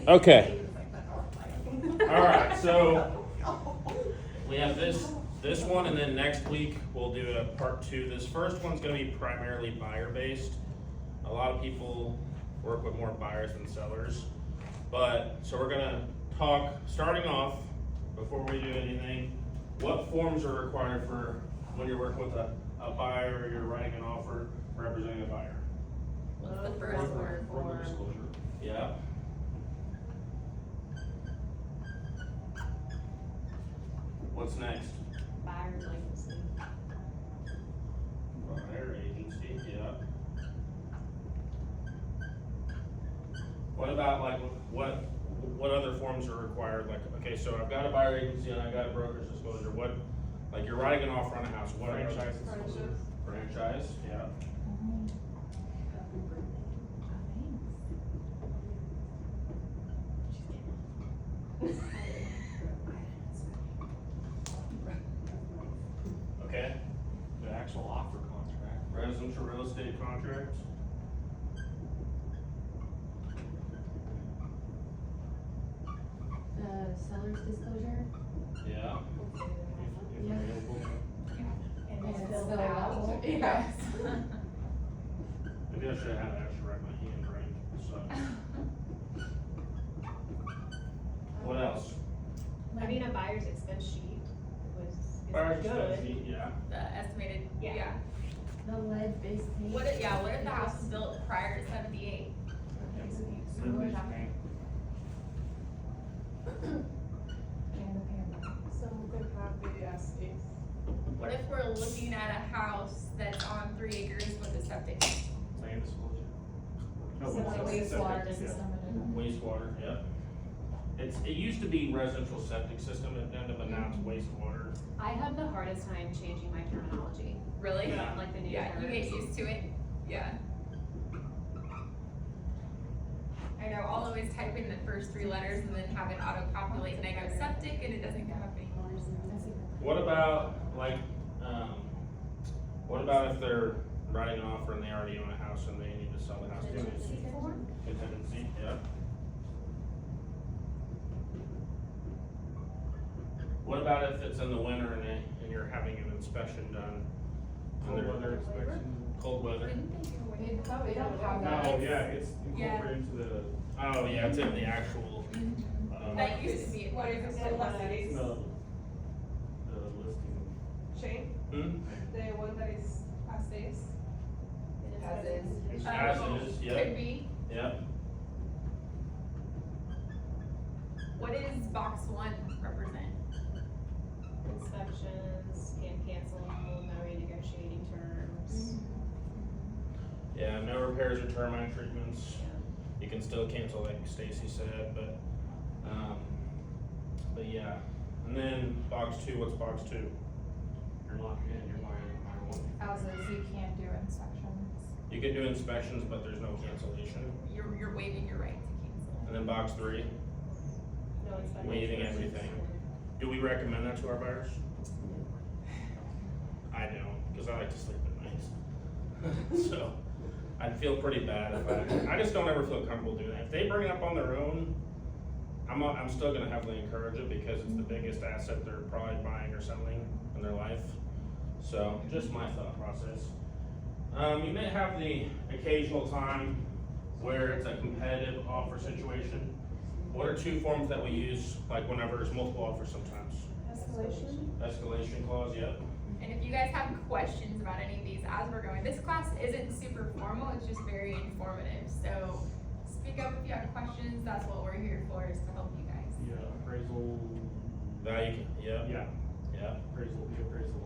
Okay. All right, so we have this one, and then next week we'll do a part 2. This first one's going to be primarily buyer based. A lot of people work with more buyers than sellers, but so we're going to talk, starting off, before we do anything, what forms are required for when you're working with a buyer or you're writing an offer representing a buyer? What's the first word For the for? disclosure. Yeah. What's next? Buyer's agency. Buyer agency, yeah. What about like, what other forms are required? Like, okay, so I've got a buyer agency and I got a broker's disclosure. What, like you're writing an offer on a house, what are Franchise disclosure. franchise? Yeah. Okay. The actual offer contract. Residential real estate contract. The seller's disclosure. Yeah. If available. And it's it's filled out. Yes. Maybe I should have actually write my handwriting, so. What else? I mean, a buyer's expense sheet was. is Buyer's good. expense sheet, yeah. The estimated, Yeah. yeah. The lead-based paint. What if the house was built prior to 78? So we could have the estates. What if we're looking at a house that's on 3 acres with a septic? Land disclosure. No, So what's like that? wastewater Septic, system. Wastewater, yeah. It used to be residential septic system, it ended up now it's wastewater. I have the hardest time changing my terminology. Really? Yeah, like the new Yeah, you get terms. used to it, yeah. I know, I'll always type in the first 3 letters and then have it auto-populate and I go septic and it doesn't come up anymore. What about like, what about if they're writing an offer and they already own a house and they need to sell the house? Contingency, yeah. What about if it's in the winter and you're having an inspection done? and Cold they're- weather inspection. Cold weather. Didn't they do away We with probably don't have No, that. yeah, it's incorporated into the, Oh, yeah, it's in the actual, That used to be. What is it called, estates? the listing. Shane, hmm? the one that is estates? As is. As is, yeah. Could be. Yeah. What does box 1 represent? Inspections, can cancel, no renegotiating terms. Yeah, no repairs or termite treatments. You can still cancel like Stacy said, but yeah. And then box 2, what's box 2? You're locked in, you're buying one. Houses, you can't do inspections. You can do inspections, but there's no cancellation. You're waiving your right to cancel. And then box 3, No inspections. waiving everything. Do we recommend that to our buyers? I don't, because I like to sleep at night. So I'd feel pretty bad if I just don't ever feel comfortable doing that. If they bring it up on their own, I'm still gonna heavily encourage it because it's the biggest asset they're probably buying or selling in their life. So just my thought process. You may have the occasional time where it's a competitive offer situation. What are 2 forms that we use, like whenever there's multiple offers sometimes? Escalation? Escalation clause, yep. And if you guys have questions about any of these as we're going, this class isn't super formal, it's just very informative. So speak up if you have questions, that's what we're here for, is to help you guys. The appraisal. Value, yep. Yeah, Yeah. appraisal, the appraisal.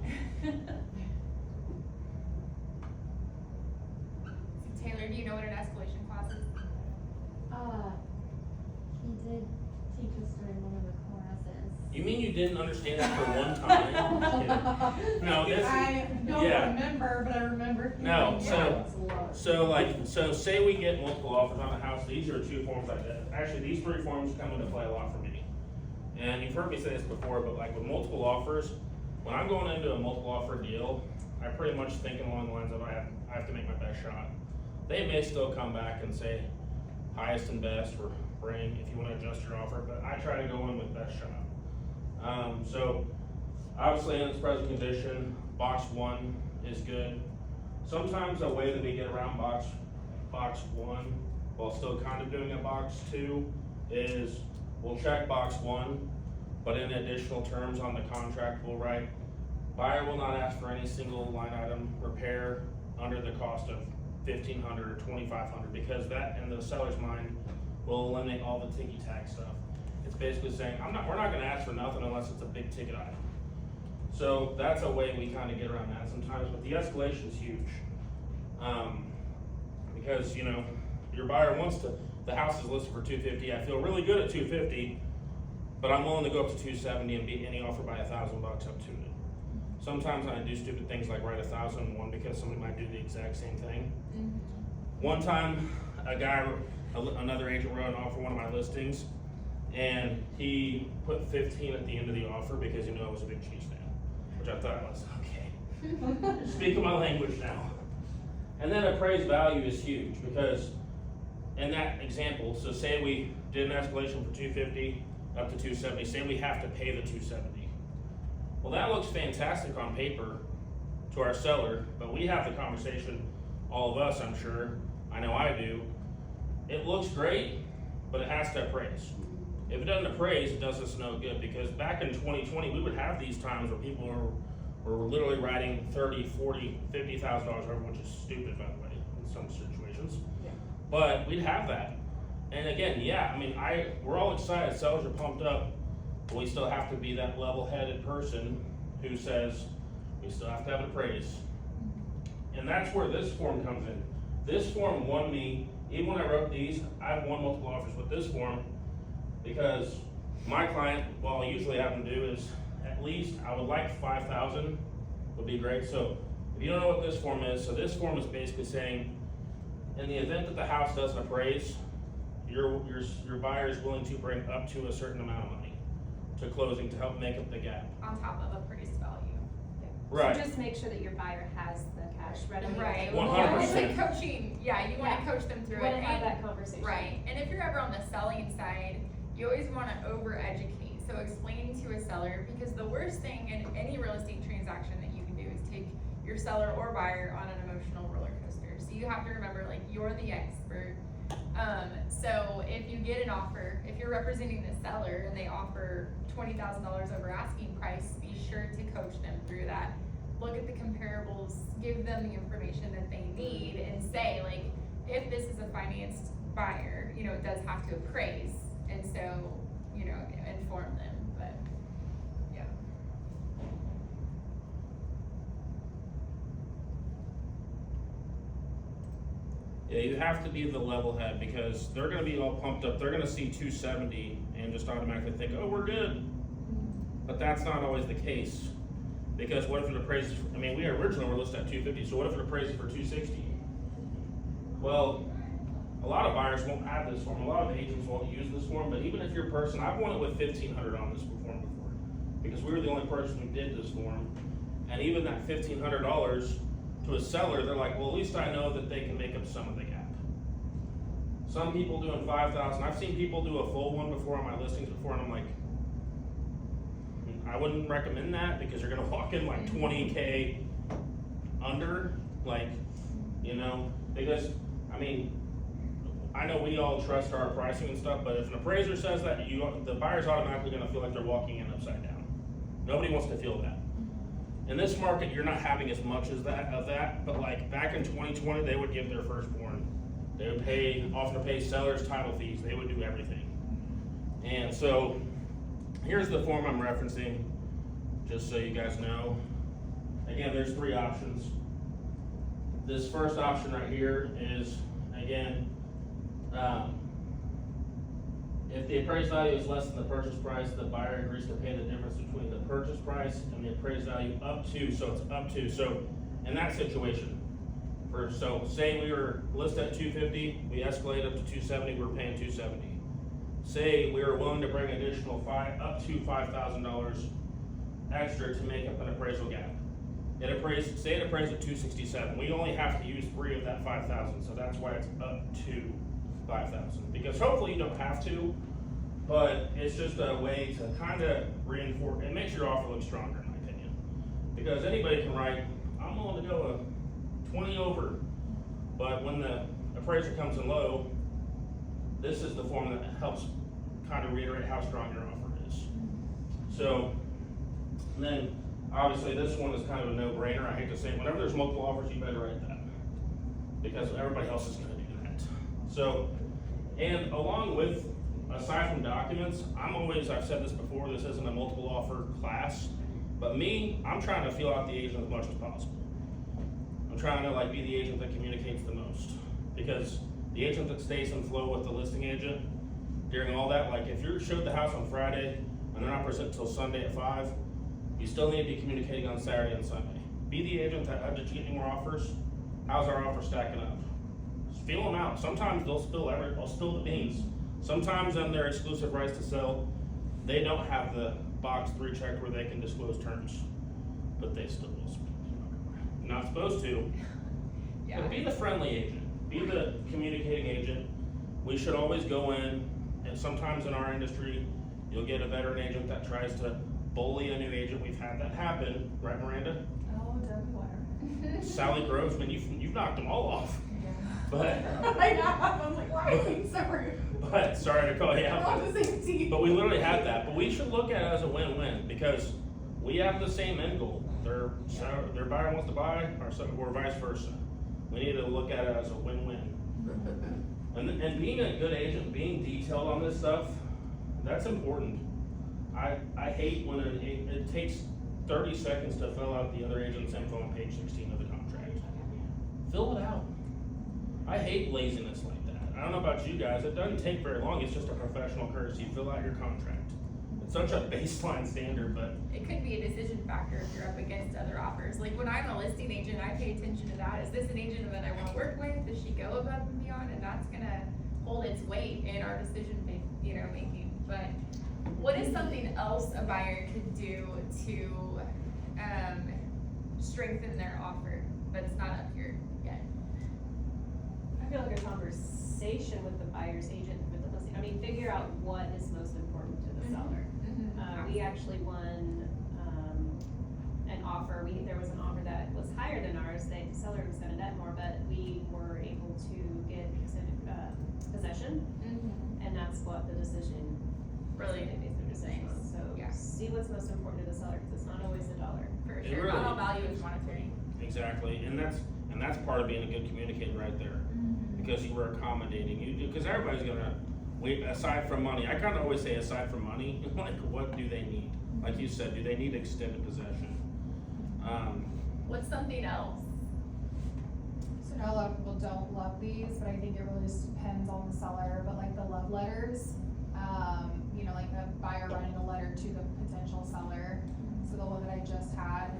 So Taylor, do you know what an escalation clause is? He did teach us during one of the classes. You mean you didn't understand that for one time? I'm kidding. No, this, I don't yeah. remember, but I remember. No, hearing so say we get multiple offers on a house, these are 2 forms like that. Actually, these 3 forms come into play a lot for me. And you've heard me say this before, but like with multiple offers, when I'm going into a multiple offer deal, I pretty much think along the lines of I have to make my best shot. They may still come back and say highest and best, bring if you wanna adjust your offer, but I try to go in with best shot. So, obviously in its present condition, box one is good. Sometimes a way that we get around box one, while still kind of doing a box two, is we'll check box one, but in additional terms on the contract, we'll write, buyer will not ask for any single line item repair under the cost of $1,500 or $2,500, because that, in the seller's mind, will eliminate all the ticky-tack stuff. It's basically saying, we're not gonna ask for nothing unless it's a big ticket item. So that's a way we kind of get around that sometimes, but the escalation's huge. Because, you know, your buyer wants to, the house is listed for $250, I feel really good at $250, but I'm willing to go up to $270 and beat any offer by $1,000 up to it. Sometimes I do stupid things like write 1,001 because somebody might do the exact same thing. One time, another agent wrote an offer on one of my listings, and he put 15 at the end of the offer because he knew I was a big Chiefs fan, which I thought was, okay, speaking my language now. And then appraised value is huge because in that example, so say we did an escalation for 250 up to 270, say we have to pay the 270. Well, that looks fantastic on paper to our seller, but we have the conversation, all of us, I'm sure, I know I do. It looks great, but it has to appraise. If it doesn't appraise, it does us no good, because back in 2020, we would have these times where people were literally writing $30,000, $40,000, $50,000 over, which is stupid, by the way, in some situations. Yeah. But we'd have that. And again, yeah, I mean, we're all excited, sellers are pumped up, but we still have to be that level-headed person who says, we still have to have it appraised. And that's where this form comes in. This form won me, even when I wrote these, I've won multiple offers with this form, because my client, what I usually have them do is, at least, I would like 5,000 would be great. So if you don't know what this form is, so this form is basically saying, in the event that the house doesn't appraise, your buyer is willing to bring up to a certain amount of money to closing to help make up the gap. On top of appraised value. Right. So just make sure that your buyer has the cash ready. Right. 100%. It's like coaching, yeah, you wanna coach them through You wanna it. have And- that conversation. Right, and if you're ever on the selling side, you always wanna over-educate. So explaining to a seller, because the worst thing in any real estate transaction that you can do is take your seller or buyer on an emotional roller coaster. So you have to remember, like, you're the expert. So if you get an offer, if you're representing the seller and they offer $20,000 over asking price, be sure to coach them through that. Look at the comparables, give them the information that they need, and say, like, if this is a financed buyer, you know, it does have to appraise, and so, you know, inform them, but, yeah. Yeah, you have to be the level head, because they're gonna be all pumped up, they're gonna see 270 and just automatically think, oh, we're good. But that's not always the case, because what if it appraises, I mean, we originally were listed at 250, so what if it appraises for 260? Well, a lot of buyers won't have this form, a lot of agents won't use this form, but even if your person, I've won it with 1,500 on this form before, because we were the only person who did this form, and even that $1,500 to a seller, they're like, well, at least I know that they can make up some of the gap. Some people doing 5,000, I've seen people do a full one before on my listings before, and I'm like, I wouldn't recommend that, because you're gonna walk in like 20K under, like, you know, because, I mean, I know we all trust our pricing and stuff, but if an appraiser says that, the buyer's automatically gonna feel like they're walking in upside down. Nobody wants to feel that. In this market, you're not having as much as that, but like back in 2020, they would give their firstborn. They would often pay sellers title fees, they would do everything. And so, here's the form I'm referencing, just so you guys know. Again, there's 3 options. This first option right here is, again, if the appraised value is less than the purchase price, the buyer agrees to pay the difference between the purchase price and the appraised value up to, so it's up to. So in that situation, so say we were listed at 250, we escalate up to 270, we're paying 270. Say we were willing to bring additional up to $5,000 extra to make up an appraisal gap. Say it appraised at 267. We only have to use 3 of that 5,000, so that's why it's up to. 5,000, because hopefully you don't have to, but it's just a way to kind of reinforce, it makes your offer look stronger in my opinion. Because anybody can write, I'm willing to go a 20 over, but when the appraiser comes in low, this is the form that helps kind of reiterate how strong your offer is. So, and then obviously this one is kind of a no-brainer. I hate to say it, whenever there's multiple offers, you better write that, because everybody else is gonna do that. So, and along with, aside from documents, I've said this before, this isn't a multiple offer class, but me, I'm trying to feel out the agent as much as possible. I'm trying to like be the agent that communicates the most, because the agent that stays in flow with the listing agent during all that, like if you showed the house on Friday and they're not present until Sunday at 5, you still need to be communicating on Saturday and Sunday. Be the agent that, did you get any more offers? How's our offer stacking up? Just feel them out. Sometimes they'll spill the beans. Sometimes on their exclusive rights to sell, they don't have the box 3 checked where they can disclose terms, but they still will. Not supposed to, Yeah. but be the friendly agent, be the communicating agent. We should always go in, and sometimes in our industry, you'll get a veteran agent that tries to bully a new agent. We've had that happen, right, Miranda? Oh, everywhere. Sally Grossman, you've knocked them all off. But I have, I'm like, why are you so rude? but sorry to call you We're out. on the same team. But we literally had that. But we should look at it as a win-win, because we have the same end goal. Their buyer wants to buy, or vice versa. We need to look at it as a win-win. And being a good agent, being detailed on this stuff, that's important. I hate when it takes 30 seconds to fill out the other agent's info on page 16 of the contract. Fill it out. I hate laziness like that. I don't know about you guys, it doesn't take very long, it's just a professional courtesy, fill out your contract. It's such a baseline standard, but It could be a decision factor if you're up against other offers. Like when I'm a listing agent, I pay attention to that. Is this an agent that I wanna work with? Does she go above and beyond? And that's gonna hold its weight in our decision making. But what is something else a buyer could do to, strengthen their offer, but it's not up here yet? I feel like a conversation with the buyer's agent, with the listing, I mean, figure out what is most important to the seller. We actually won, an offer, there was an offer that was higher than ours, the seller was gonna net more, but we were able to get extended, possession, and that's what the decision Really they based their decision on. So, Yeah. see what's most important to the seller, cause it's not always the dollar. For It sure, really- not all value is monetary. exactly, and that's part of being a good communicator right there. Because you were accommodating, because everybody's gonna, aside from money, I kinda always say aside from money, like what do they need? Like you said, do they need extended possession? What's something else? So now a lot of people don't love these, but I think it really just depends on the seller, but like the love letters, you know, like a buyer writing a letter to the potential seller. So the one that I just had,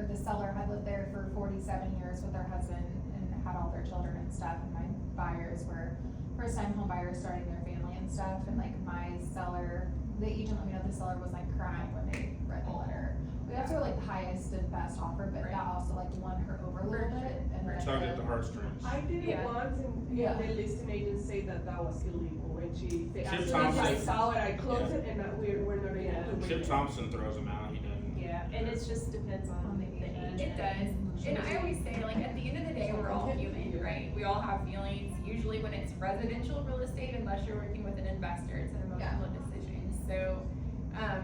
the seller had lived there for 47 years with their husband and had all their children and stuff, and my buyers were first time home buyers starting their family and stuff, and like my seller, the agent let me know the seller was like crying when they read the letter. We have to go like the highest and best offer, but Right. that also like won her over a little bit, and then Tug at the heartstrings. I did it Yeah. once and Yeah. the listing agent said that was illegal when they Chip as soon as I Thompson. saw it, I closed it and we're not able Yeah. to read Chip it. Thompson throws them out, he doesn't. Yeah, and it just depends on the agent. It does, and I always say, like, at the end of the day, we're all human, right? We all have feelings, usually when it's residential real estate, unless you're working with an investor, it's an emotional decision, so,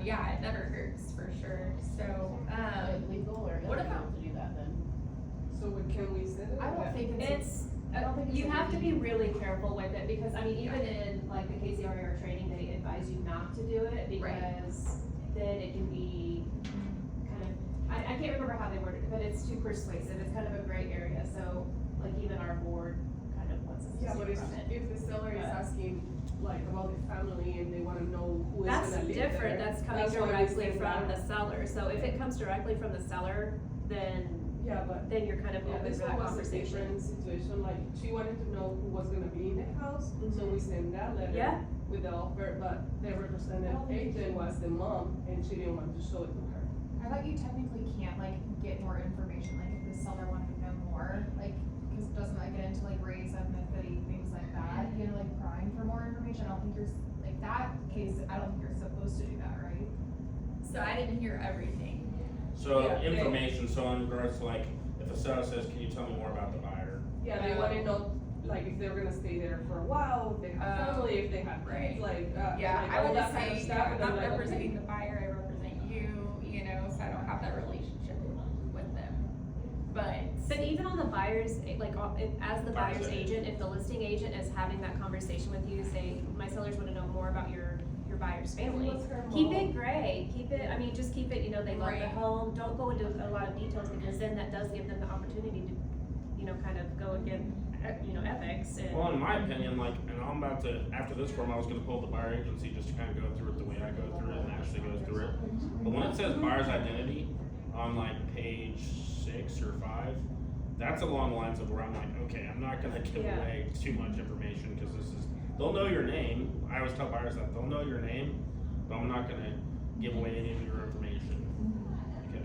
yeah, it never hurts, for sure, so, Legal or what illegal about- to do that then? So can we send it? I don't think It's, I don't think it's you have to be illegal. really careful with it, because, I mean, even in like the KCRA training, they advise you not to do it, because then it can be kind of, I can't remember how they worded it, but it's too persuasive, it's kind of a gray area, so, like, even our board kind of wants us to Yeah, but stay from it. if the seller is But- asking like about the family and they wanna know who is That's gonna live different, there, that's coming why we directly say from the that. seller, so if it comes directly from the seller, then Yeah, but you're kind of yeah, open this for one that was a conversation. different situation, like she wanted to know who was gonna be in the house, so we sent that letter Yeah. with the offer, but the representative agent was the mom and she didn't want to show it to her. I thought you technically can't like get more information, like if the seller wanted to know more, like, cause it doesn't like get into like race, ethnicity, things like that, you know, like prying for more information, I don't think you're, like that case, I don't think you're supposed to do that, right? So I didn't hear everything. So Yeah, they- information, so in regards to like, if a seller says, can you tell me more about the buyer? Yeah, they wanna know, like, if they're gonna stay there for a while, if they have family, if they have right. kids, like, Yeah, like I all would that just kind of say, stuff, yeah, and I'm then not like, representing okay. the buyer, I represent you know, so I don't have that relationship with them. But even on the buyer's, like, as the Buyer's buyer's agent. agent, if the listing agent is having that conversation with you, say, my sellers wanna know more about your buyer's family. What's her Keep mom? it gray, just keep it, you know, they love the Right. home, don't go into a lot of details, because then that does give them the opportunity to, you know, kind of go against, you know, ethics and. Well, in my opinion, like, and I'm about to, after this form, I was gonna pull the buyer agency just to kind of go through it the way I go through it and Ashley goes through it. But when it says buyer's identity on like page 6 or 5, that's along the lines of where I'm like, okay, I'm not gonna give Yeah. away too much information, cause this is, they'll know your name. I always tell buyers that, they'll know your name, but I'm not gonna give away any of your information. Okay.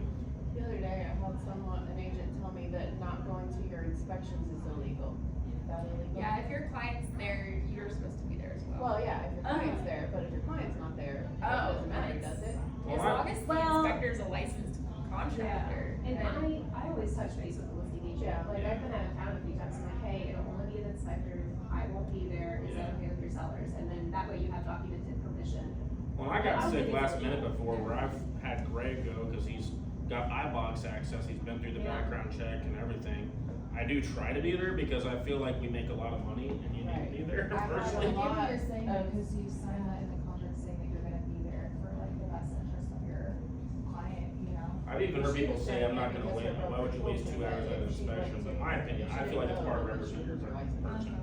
The other day, I had an agent tell me that not going to your inspections is illegal. Is that illegal? Yeah, if your client's there, you're supposed to be there as well. Well, yeah, if your client's there, but if your client's not there, Oh, that doesn't matter, that's- does it? Well, As long as the Well- inspector's a licensed contractor. And then- I always touch base with the listing agent, Yeah. like, I've been out of town a few times, I'm like, hey, it'll only be an inspector, I won't be there, is that Yeah. okay with your sellers? And then that way you have documented permission. Well, I got I sick think last it's- minute before where I've had Greg go, cause he's got iBox access, he's been through the Yeah. background check and everything. I do try to be there because I feel like we make a lot of money and you need to be there I have personally. a I get lot what you're saying though, of- cause you sign that in the contract saying that you're gonna be there for like the best interest of your client, you know? I've even heard people say, I'm not gonna wait, why would you waste 2 hours at an inspection, but in my opinion, I feel like it's part of representing your person.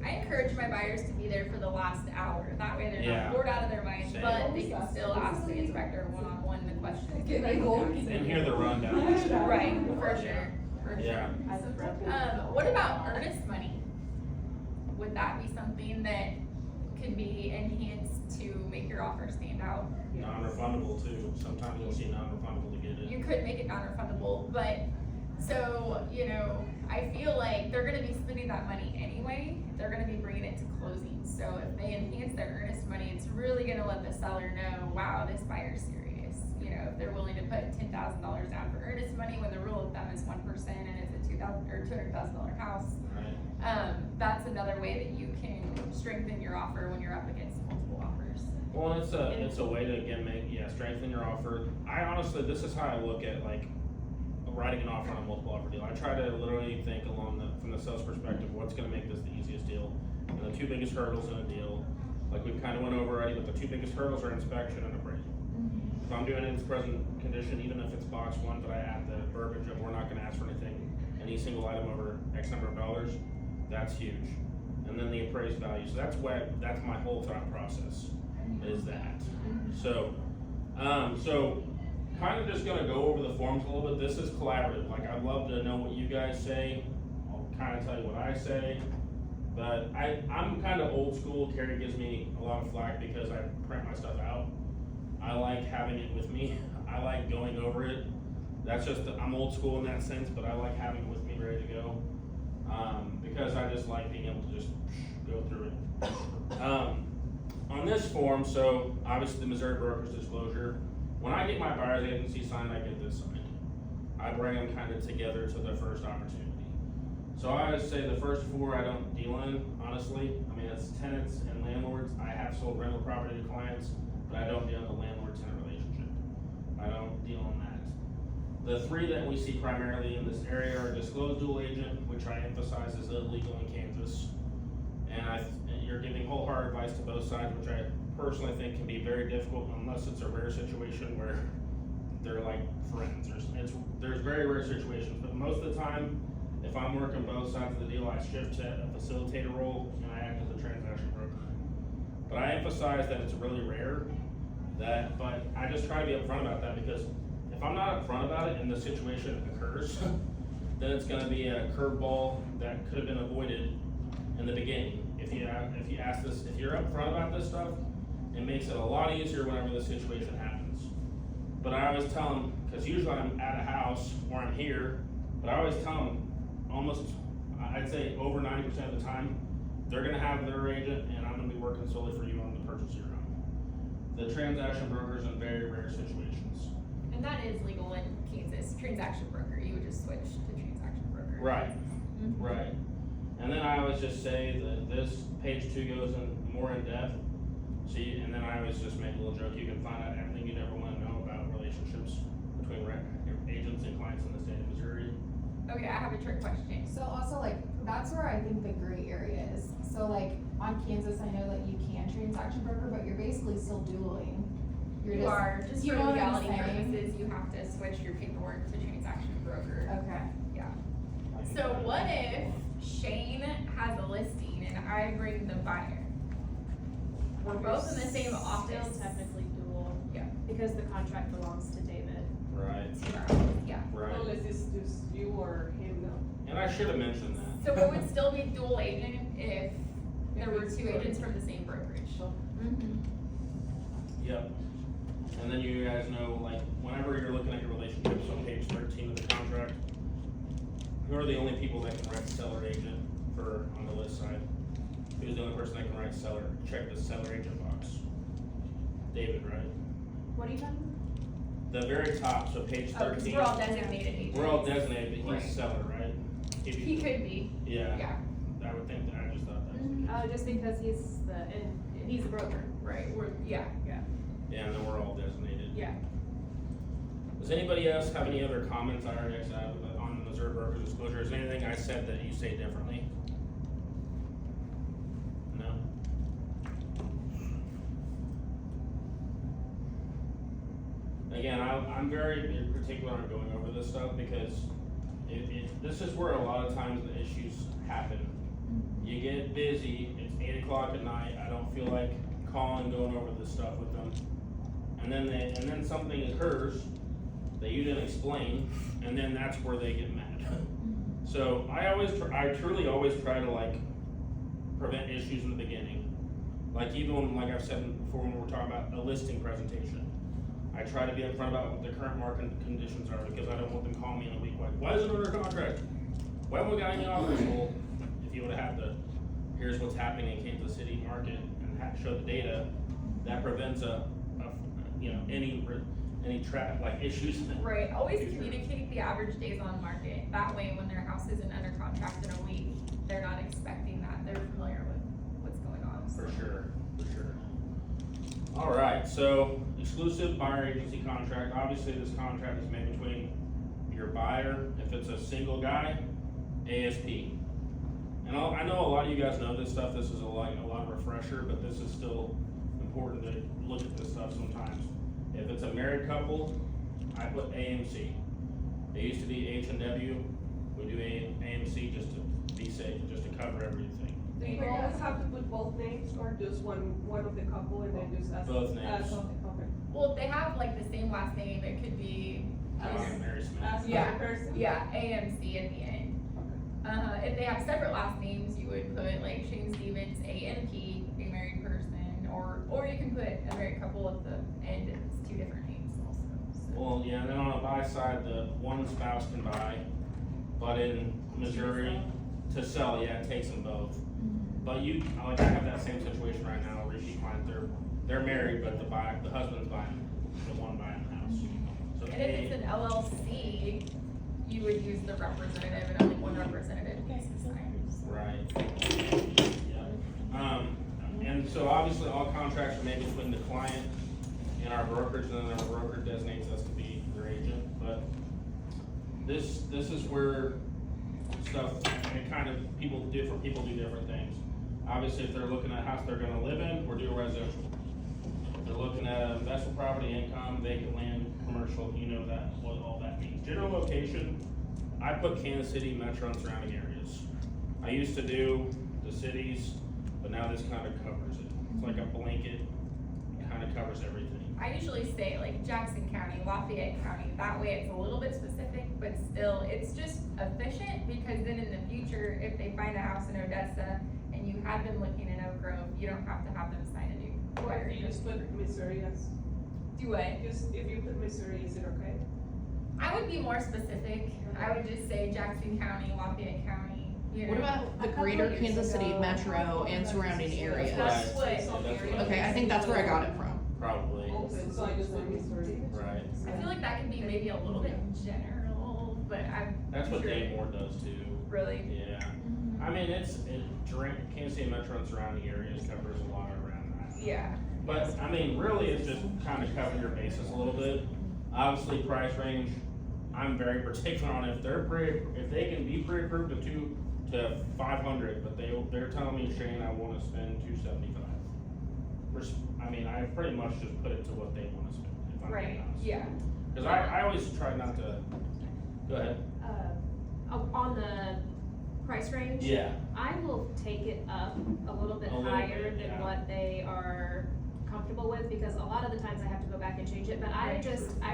I encourage my buyers to be there for the last hour, that way they're Yeah. not bored out of their mind, Same. but they can still ask the inspector one-on-one the questions. Can I go? And hear the rundown. Right, for sure, for sure. Yeah. What about earnest money? Would that be something that could be enhanced to make your offer stand out? Non-refundable too, sometimes you'll see non-refundable to get it. You could make it non-refundable, but, so, you know, I feel like they're gonna be spending that money anyway, they're gonna be bringing it to closing, so if they enhance their earnest money, it's really gonna let the seller know, wow, this buyer's serious. You know, if they're willing to put $10,000 down for earnest money, when the rule of thumb is 1% and it's a $200,000 house, Right. that's another way that you can strengthen your offer when you're up against multiple offers. Well, it's a way to again strengthen your offer. I honestly, this is how I look at like writing an offer on a multiple offer deal. I try to literally think from the sales perspective, what's gonna make this the easiest deal? And the 2 biggest hurdles in a deal, like we've kind of went over already, but the 2 biggest hurdles are inspection and appraisal. If I'm doing it in its present condition, even if it's box 1, but I add the verbiage of we're not gonna ask for anything, any single item over X number of dollars, that's huge. And then the appraised value, so that's my whole thought process, is that. So kind of just gonna go over the forms a little bit. This is collaborative, like I'd love to know what you guys say. I'll kind of tell you what I say. But I'm kind of old school. Carrie gives me a lot of flack because I print my stuff out. I like having it with me. I like going over it. That's just, I'm old school in that sense, but I like having it with me ready to go. Because I just like being able to just go through it. On this form, so obviously the Missouri Broker's Disclosure, when I get my buyer's agency signed, I get this signed. I bring them kind of together to the first opportunity. So I would say the first 4 I don't deal in, honestly. I mean, it's tenants and landlords. I have sold rental property to clients, but I don't deal in the landlord-tenant relationship. I don't deal in that. The 3 that we see primarily in this area are disclosed dual agent, which I emphasize is illegal in Kansas. And you're giving wholehearted advice to both sides, which I personally think can be very difficult unless it's a rare situation where they're like friends. There's very rare situations, but most of the time, if I'm working both sides of the deal, I shift to a facilitator role and I act as a transaction broker. But I emphasize that it's really rare, but I just try to be upfront about that, because if I'm not upfront about it and the situation occurs, then it's gonna be a curveball that could have been avoided in the beginning. If you're upfront about this stuff, it makes it a lot easier whenever the situation happens. But I always tell them, because usually I'm at a house or I'm here, but I always tell them, almost, I'd say over 90% of the time, they're gonna have their agent and I'm gonna be working solely for you on the purchase of your home. The transaction broker's in very rare situations. And that is legal in Kansas, transaction broker, you would just switch to transaction broker. Right, Mhm. right. And then I always just say that this page 2 goes in more in depth. See, and then I always just make a little joke, you can find out everything you'd ever wanna know about relationships between agents and clients in the state of Missouri. Okay, I have a trick question. So also like, that's where I think the gray area is. So like, on Kansas, I know that you can transaction broker, but you're basically still dueling. You're You are, just you for know what I'm legality saying? purposes, you have to switch your paperwork to transaction broker. Okay. Yeah. So what if Shane has a listing and I bring the buyer? We're both in the same Still office. technically dual. Yeah. Because the contract belongs to David. Right, Yeah. right. Unless it's just you or him, no? And I should have mentioned that. So it would still be dual agent if there were two agents from the same brokerage. Mm-hmm. Yep. And then you guys know, like, whenever you're looking at your relationships on page 13 of the contract, who are the only people that can write seller agent for, on the list side? Who's the only person that can write seller, check the seller agent box? David, right? What are you talking The very top, so page Oh, because 13. we're all designated agents. We're all designated, but Right. he's seller, right? He could be, Yeah, yeah. I would think that, I just thought that. Mhm. about? Just because he's a broker. Right, yeah. Yeah, and then we're all designated. Yeah. Does anybody else have any other comments I already have on the Missouri Broker Disclosure? Is there anything I said that you say differently? No? Again, I'm very particular on going over this stuff because this is where a lot of times the issues happen. You get busy, it's 8 o'clock at night, I don't feel like calling, going over this stuff with them. And then something occurs that you didn't explain, and then that's where they get mad. So I truly always try to like prevent issues in the beginning. Like even like I've said before when we're talking about a listing presentation, I try to be upfront about what the current market conditions are because I don't want them calling me in a week like, why is it under contract? Why haven't we got any offers? Well, if you would have had here's what's happening in Kansas City market and show the data, that prevents any trap like issues. Right, always communicate the average days on market. That way, when their house isn't under contract in a week, they're not expecting that. They're familiar with what's going on. For sure. All right, so exclusive buyer agency contract. Obviously, this contract is made between your buyer, if it's a single guy, ASP. And I know a lot of you guys know this stuff. This is a lot of refresher, but this is still important to look at this stuff sometimes. If it's a married couple, I put AMC. It used to be H&W. We do AMC just to be safe, just to cover everything. Do you always have to put both names or just one of the couple and then just ask? Both names. Okay. Well, if they have like the same last name, it could be, Mary Smith. Ask Yeah. the person? yeah, AMC at the end. If they have separate last names, you would put like Shane Stevens, ANP, a married person, or you can put a married couple at the end, if it's two different names also. So. Well, yeah, and then on the buy side, the one spouse can buy, but in Missouri, to sell, yeah, it takes them both. But I have that same situation right now, repeat client, they're married, but the husband's buying, the one buying the house. So And if it's an LLC, you would use the representative, and only one representative needs to sign. Right. Yeah. And so obviously all contracts are made between the client and our brokerage, and then our broker designates us to be their agent. But this is where stuff, people do different things. Obviously, if they're looking at a house they're gonna live in, we're doing residential. If they're looking at investment property, income, vacant land, commercial, you know what all that means. General location, I put Kansas City, metro, and surrounding areas. I used to do the cities, but now this kind of covers it. It's like a blanket, kind of covers everything. I usually say like Jackson County, Lafayette County, that way it's a little bit specific, but still, it's just efficient, because then in the future, if they find a house in Odessa and you have them looking in Oak Grove, you don't have to have them sign a new buyer You just put Missouri as, Do what? just if you put Missouri, is it okay? I would be more specific. I would just say Jackson County, Lafayette County, you know. What about the greater Kansas City metro and surrounding areas? That's what- Okay, I think that's where I got it from. Probably, Open, so I just want to. right. I feel like that could be maybe a little bit general, but I'm That's what sure. Dave Moore does too. Really? Yeah. I mean, Kansas City metro and surrounding areas covers a lot around that. Yeah. But, I mean, really, it's just kind of covering your bases a little bit. Obviously, price range, I'm very particular on if they can be pre-approved to 500, but they're telling me, Shane, I wanna spend 275. I mean, I pretty much just put it to what they wanna spend, if I'm being Right, honest. yeah. Cause I always try not to, go ahead. On the price range. Yeah. I will take it up a little bit A little higher bit, than yeah. what they are comfortable with, because a lot of the times I have to go back and change it, but I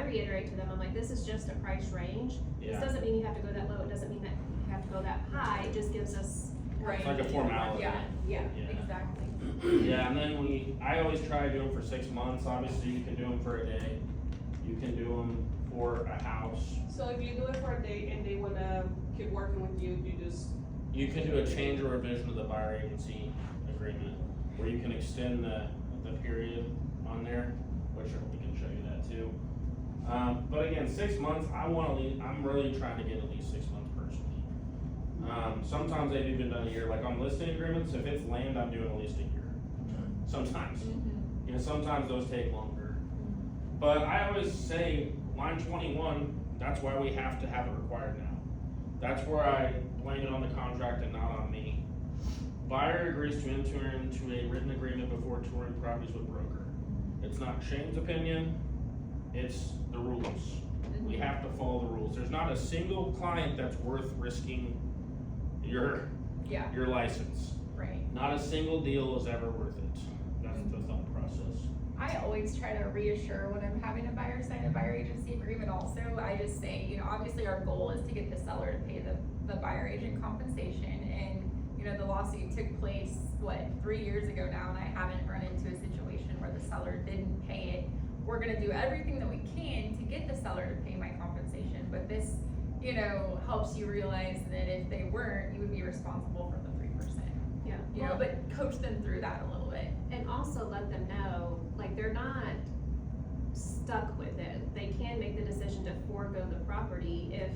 reiterate to them, I'm like, this is just a price range. This Yeah. doesn't mean you have to go that low, it doesn't mean that you have to go that high, it just gives us. Right. It's like a formality. Yeah. Yeah. Yeah. Exactly. Yeah, and then I always try to do them for 6 months. Obviously, you can do them for a day. You can do them for a house. So if you do it for a day and they wanna keep working with you, you just. You can do a change or revision of the buyer agency agreement, where you can extend the period on there, which we can show you that too. But again, 6 months, I'm really trying to get at least 6 months personally. Sometimes they've even done a year, like on listing agreements, if it's land, I'm doing at least a year. Sometimes, you know, sometimes those take longer. But I always say, line 21, that's why we have to have it required now. That's where I blame it on the contract and not on me. Buyer agrees to enter into a written agreement before touring properties with broker. It's not Shane's opinion, it's the rules. We have to follow the rules. There's not a single client that's worth risking your license. Right. Not a single deal is ever worth it. That's the thought process. I always try to reassure when I'm having a buyer sign a buyer agency agreement also. I just say, you know, obviously our goal is to get the seller to pay the buyer agent compensation, and, you know, the lawsuit took place, 3 years ago now, and I haven't run into a situation where the seller didn't pay it. We're gonna do everything that we can to get the seller to pay my compensation, but this, you know, helps you realize that if they weren't, you would be responsible for the 3%. Yeah. You know, but coach them through that a little bit. And also let them know, like, they're not stuck with it. They can make the decision to forego the property if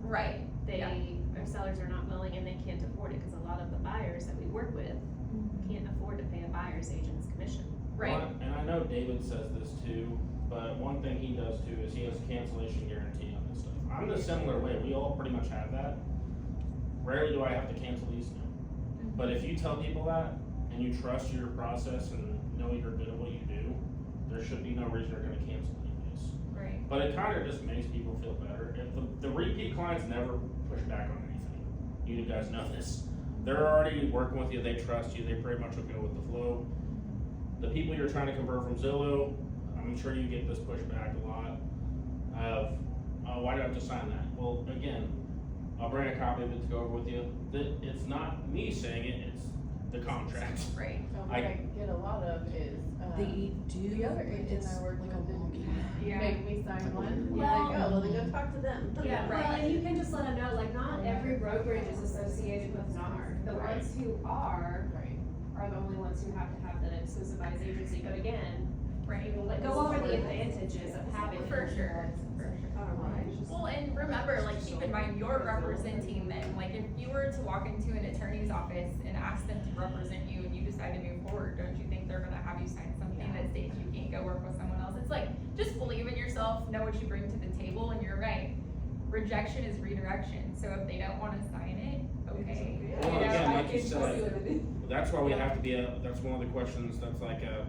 Right. if sellers are not willing and they can't afford it, because a lot of the buyers that we work with can't afford to pay a buyer's agent's commission. Right. Well, and I know David says this too, but one thing he does too is he has a cancellation guarantee on this stuff. I'm the similar way, we all pretty much have that. Rarely do I have to cancel these now. But if you tell people that, and you trust your process and know you're good at what you do, there should be no reason they're gonna cancel anyways. Right. But it kinda just makes people feel better. If the repeat clients never push back on anything. You guys know this. They're already working with you, they trust you, they pretty much will go with the flow. The people you're trying to convert from Zillow, I'm sure you get this pushback a lot of, oh, why do I have to sign that? Well, again, I'll bring a copy of it to go over with you. It's not me saying it, it's the contract. Right. What I get a lot of is, They do, the other agent it's I work like a with wonky. Yeah. make me sign one. Well- I'm like, oh, well, then go talk to them. Yeah, Right. well, and you can just let them know, like, not every brokerage is associated with NAR. The Right. ones who are Right. the only ones who have to have the exclusivized agency, but again, Right. like, go over the advantages of having it. For sure. Well, and remember, like, keep in mind, you're representing them. Like, if you were to walk into an attorney's office and ask them to represent you and you decide to move forward, don't you think they're gonna have you sign something that states you can't go work with someone else? It's like, just believe in yourself, know what you bring to the table, and you're right. Rejection is redirection, so if they don't wanna sign it, okay. Well, You know, again, I like you could- said, that's why we have to be that's one of the questions, that's like a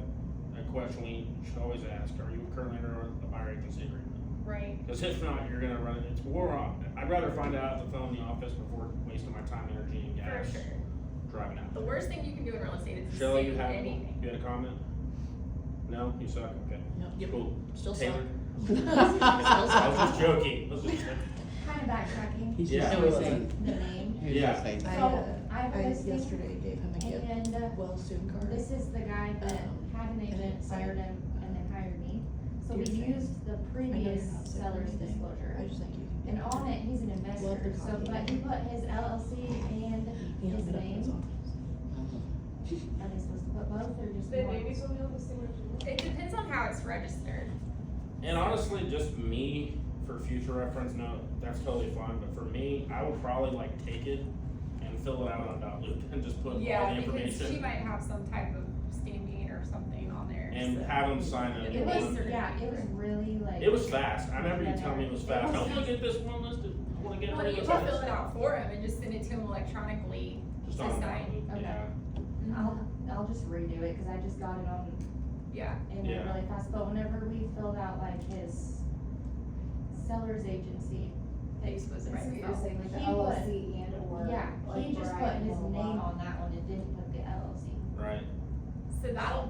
question we should always ask, are you currently under a buyer agency agreement? Right. Because if not, you're gonna run, it's war on, I'd rather find out at the phone in the office before wasting my time, energy, and For gas sure. driving out. The worst thing you can do in real estate is Shelley, say you had anything. a comment? No, you suck, okay. Yep. Cool. Still Taylor? suck. I was just joking. Kind of backtracking He's Yeah. just saying. the name. Yeah. So I have a listing yesterday gave him a gift, and well, student card. this is the guy that Um, had an and agent, it's fired him, and then hired me. So we used the previous seller's disclosure. I just think you can. And on it, he's an investor, so, but he put his LLC and his name. Are they supposed to put both or just The one? name is only on the signature. It depends on how it's registered. And honestly, just me, for future reference, no, that's totally fine, but for me, I would probably like take it and fill it out on a loop and just put all the Yeah, because she information might have some type of stamping or something on there. and so- have them sign it. It was, yeah, it was really like. It was fast, I remember you telling me it was fast, I wanna get this one listed, I wanna get Well, rid you of just this. fill it out for him and just send it to him electronically Just to on, sign. Okay. yeah, I'll just redo it, cause I just got it on, Yeah, in Yeah. there really fast, but whenever we filled out like his seller's agency, that you're supposed to write So it you're out. saying like the He would- LLC and or. yeah, he like, just where put I his blah, blah, name blah. on that one, it didn't put the LLC. right. So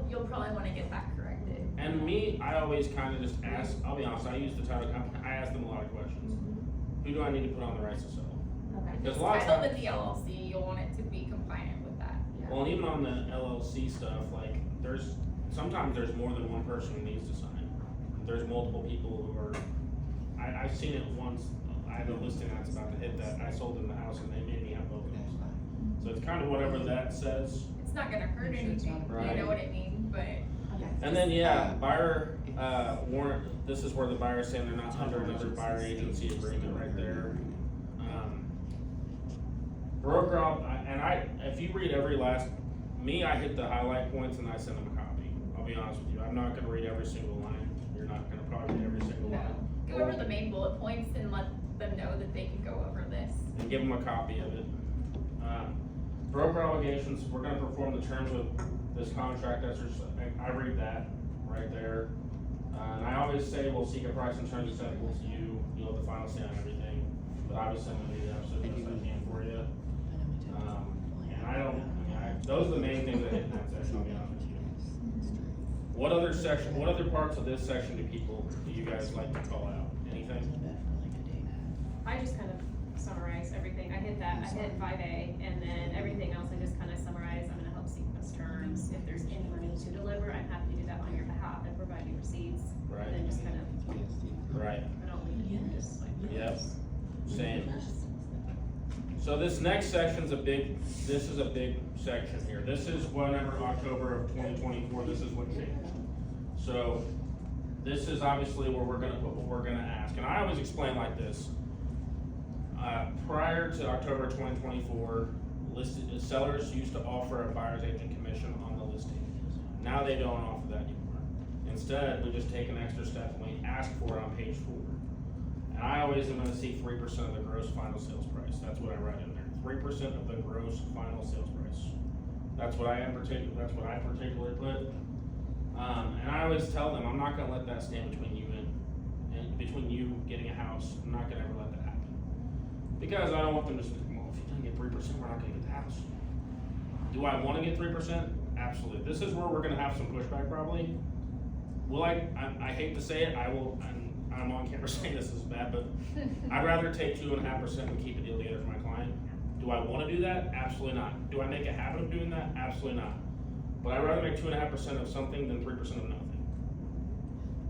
you'll probably wanna get that corrected. And me, I always kinda just ask, I'll be honest, I use the title company, I ask them a lot of questions. Who do I need to put on the rights to sell? Okay. Because a lot of Title times, with the LLC, you'll want it to be compliant with that. well, and even on the LLC stuff, like, sometimes there's more than one person who needs to sign. There's multiple people who are, I've seen it once, I had a listing that's about to hit that, I sold them the house and they made me have both of them sign. So it's kind of whatever that says. It's not gonna hurt Make sure it's anything, not- you know what I mean, but Okay. And then, yeah, buyer, warrant, this is where the buyer's saying they're not under another buyer agency agreement right there. Broker, if you read every last, I hit the highlight points and I send them a copy. I'll be honest with you, I'm not gonna read every single line, you're not gonna probably read every single no. line. Go over the main bullet points and let them know that they can go over this. And give them a copy of it. Broker obligations, we're gonna perform the terms of this contract, I read that right there. And I always say we'll seek a price and terms acceptable to you, you'll have the final say on everything, but obviously I'm gonna do the absolute best I can for you. And those are the main things I hit in that section, I'll be honest with you. What other parts of this section do you guys like to call out? Anything? I just kind of summarize everything, I hit 5A, and then everything else I just kind of summarize, I'm gonna help sequence terms, if there's any money to deliver, I'm happy to do that on your behalf and provide you receipts. Right. And then just kind of, Right, I don't leave it, just like. yep, same. So this next section's this is a big section here. This is whenever October of 2024, this is what changed. So this is obviously where we're gonna put what we're gonna ask. And I always explain like this. Prior to October 2024, sellers used to offer a buyer's agent commission on the listing. Now they don't offer that anymore. Instead, we just take an extra step and we ask for it on page 4. And I always am gonna see 3% of the gross final sales price. That's what I write in there. 3% of the gross final sales price. That's what I particularly put. And I always tell them, I'm not gonna let that stand between you and between you getting a house. I'm not gonna ever let that happen. Because I don't want them to say, well, if you don't get 3%, we're not gonna get the house. Do I wanna get 3%? Absolutely. This is where we're gonna have some pushback probably. I hate to say it, I'm on camera saying this is bad, but I'd rather take 2.5% and keep a deal together for my client. Do I wanna do that? Absolutely not. Do I make a habit of doing that? Absolutely not. But I'd rather make 2.5% of something than 3% of nothing.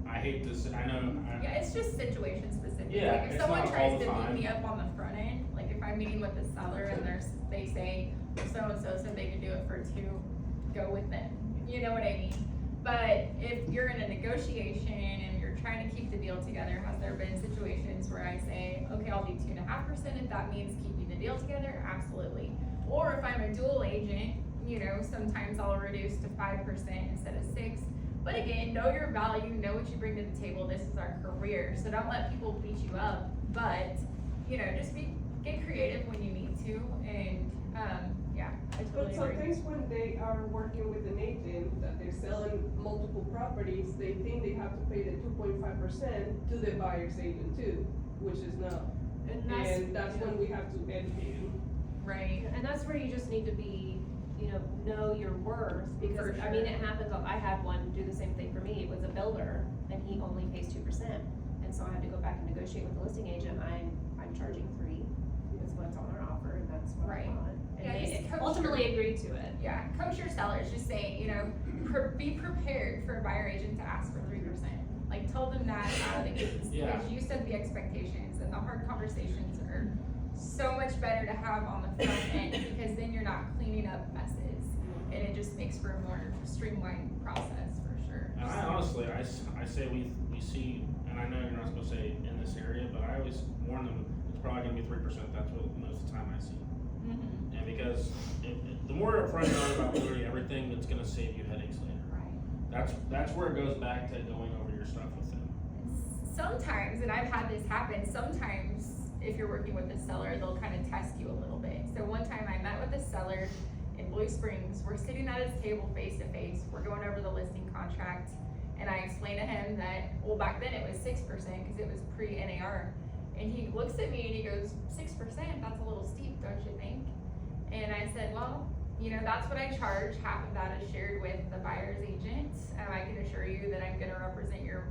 I hate to say, I know. Yeah, it's just situation specific. Yeah, Like if it's someone not all tries the to time. meet me up on the front end, like if I'm meeting with the seller and they say, so-and-so said they could do it for 2, go with them. You know what I mean? But if you're in a negotiation and you're trying to keep the deal together, has there been situations where I say, okay, I'll do 2.5% if that means keeping the deal together? Absolutely. Or if I'm a dual agent, sometimes I'll reduce to 5% instead of 6. But again, know your value, know what you bring to the table. This is our career, so don't let people beat you up. But just get creative when you need to, and yeah, I But totally agree. sometimes when they are working with an agent that they're selling multiple properties, they think they have to pay the 2.5% to the buyer's agent too, which is not. And that's when we have to educate them. Right. And that's where you just need to be, know your worth, because, For I mean, sure. it happens, I had one do the same thing for me, it was a builder, and he only pays 2%. And so I had to go back and negotiate with the listing agent, I'm charging 3, that's what's on our offer, and that's what I Right. want. Yeah, And just they coach ultimately your- agreed to it. Yeah, coach your sellers. Just say, be prepared for a buyer agent to ask for 3%. Like, tell them that out of the gates, Yeah. because you set the expectations, and the hard conversations are so much better to have on the front end, because then you're not cleaning up messes, and it just makes for a more streamlined process, for sure. And I honestly, I say we see, and I know you're not supposed to say in this area, but I always warn them, it's probably gonna be 3%, that's what most of the time I see. Mm-hmm. And because the more upfront you are about literally everything, that's gonna save you headaches later. Right. That's where it goes back to going over your stuff with them. Sometimes, and I've had this happen, sometimes if you're working with the seller, they'll kind of test you a little bit. So one time I met with a seller in Blue Springs, we're sitting at his table face to face, we're going over the listing contract, and I explained to him that, well, back then it was 6% because it was pre-NAR. And he looks at me and he goes, 6%, that's a little steep, don't you think? And I said, well, you know, that's what I charge, half of that is shared with the buyer's agent. I can assure you that I'm gonna represent your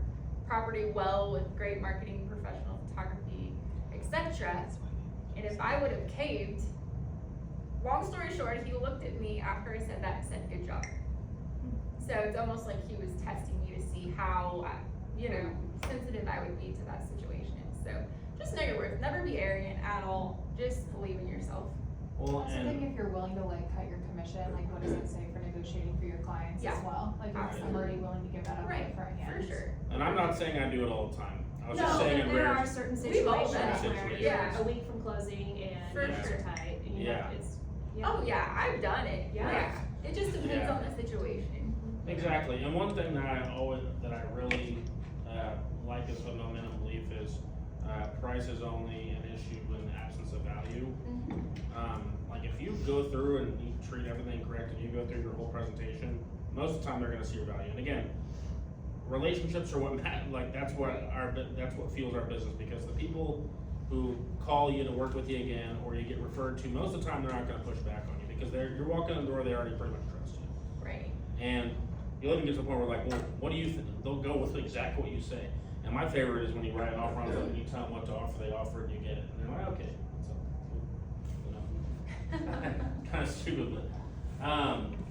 property well with great marketing, professional photography, etc. And if I would have caved, long story short, he looked at me after I said that and said, good job. So it's almost like he was testing me to see how, sensitive I would be to that situation. So just know your worth, never be arrogant at all, just believe in yourself. Well, Also think if you're willing to like cut your commission, like what does it say for negotiating for your clients Yeah. as well? Like I'm already willing to give that up Right, front hand. for sure. and I'm not saying I do it all the time. I was No, just saying but in there rare. are certain We've all situations done where it. you're Yeah. a week from closing and For you're sure. tight, and Yeah. Oh yeah, I've done it. Yeah. It just depends Yeah. on the situation. Exactly, and one thing that I really like as a no minimum belief is price is only an issue in the absence of value. Like if you go through and you treat everything correct and you go through your whole presentation, most of the time they're gonna see your value. And again, relationships are what matter. Like that's what fuels our business, because the people who call you to work with you again or you get referred to, most of the time they're not gonna push back on you because you're walking in the door, they already pretty much trust you. Right. And you'll even get to the point where like, well, what do you think? They'll go with exactly what you say. And my favorite is when you write an offer on something, you tell them what to offer, they offer it, and you get it. And they're like, okay. So, kind of stupid, but.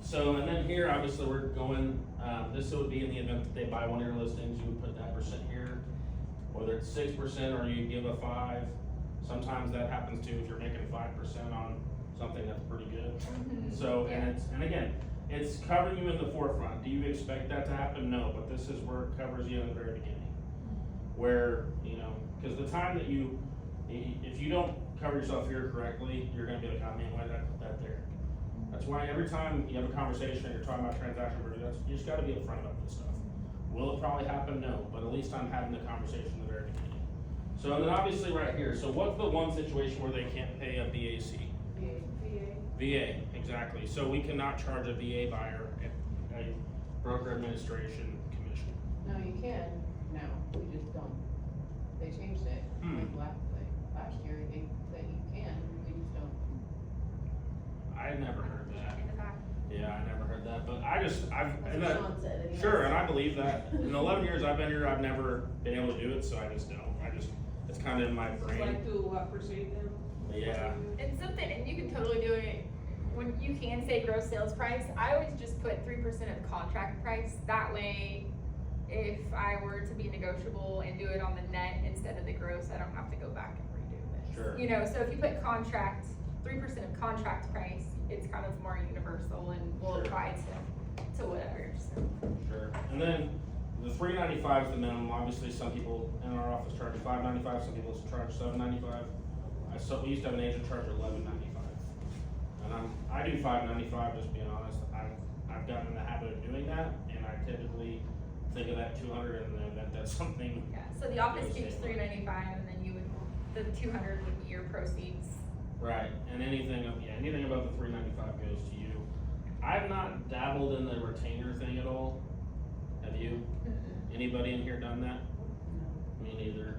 So, and then here, obviously, we're going, this would be in the event that they buy one of your listings, you would put that percent here. Whether it's 6% or you give a 5. Sometimes that happens too if you're making 5% on something that's pretty good. So, and again, it's covering you in the forefront. Do you expect that to happen? No, but this is where it covers you in the very beginning. Where, because the time that if you don't cover yourself here correctly, you're gonna be like, oh man, why did I put that there? That's why every time you have a conversation, you're talking about transaction value, you just gotta be upfront about this stuff. Will it probably happen? No, but at least I'm having the conversation in the very beginning. So, and then obviously right here, so what's the one situation where they can't pay a BAC? VA, exactly. So we cannot charge a VA buyer a broker administration commission. No, you can, no, we just don't. They changed it, like last year, I think, that you can, we just don't. I never heard that. In the back. Yeah, I never heard that, but I've, That's and what that, Sean said. And he sure, has- and I believe that. In the 11 years I've been here, I've never been able to do it, so I just don't. It's kind of in my brain. Like to persuade them. Yeah. And you can totally do it when you can say gross sales price. I always just put 3% of contract price. That way, if I were to be negotiable and do it on the net instead of the gross, I don't have to go back and redo this. Sure. So if you put 3% of contract price, it's kind of more universal and will Sure. apply to whatever. So. Sure. And then the $395 is the minimum. Obviously, some people in our office charge $595. Some people charge $795. We used to have an agent charge $1195. And I do $595. Just being honest, I've gotten in the habit of doing that, and I typically think of that $200 in the event that's something. Yeah. So the office keeps $395, and then the $200 would be your proceeds. Right. And anything above the $395 goes to you. I've not dabbled in the retainer thing at all. Have you? Mm-mm. Anybody in here done that? Me neither.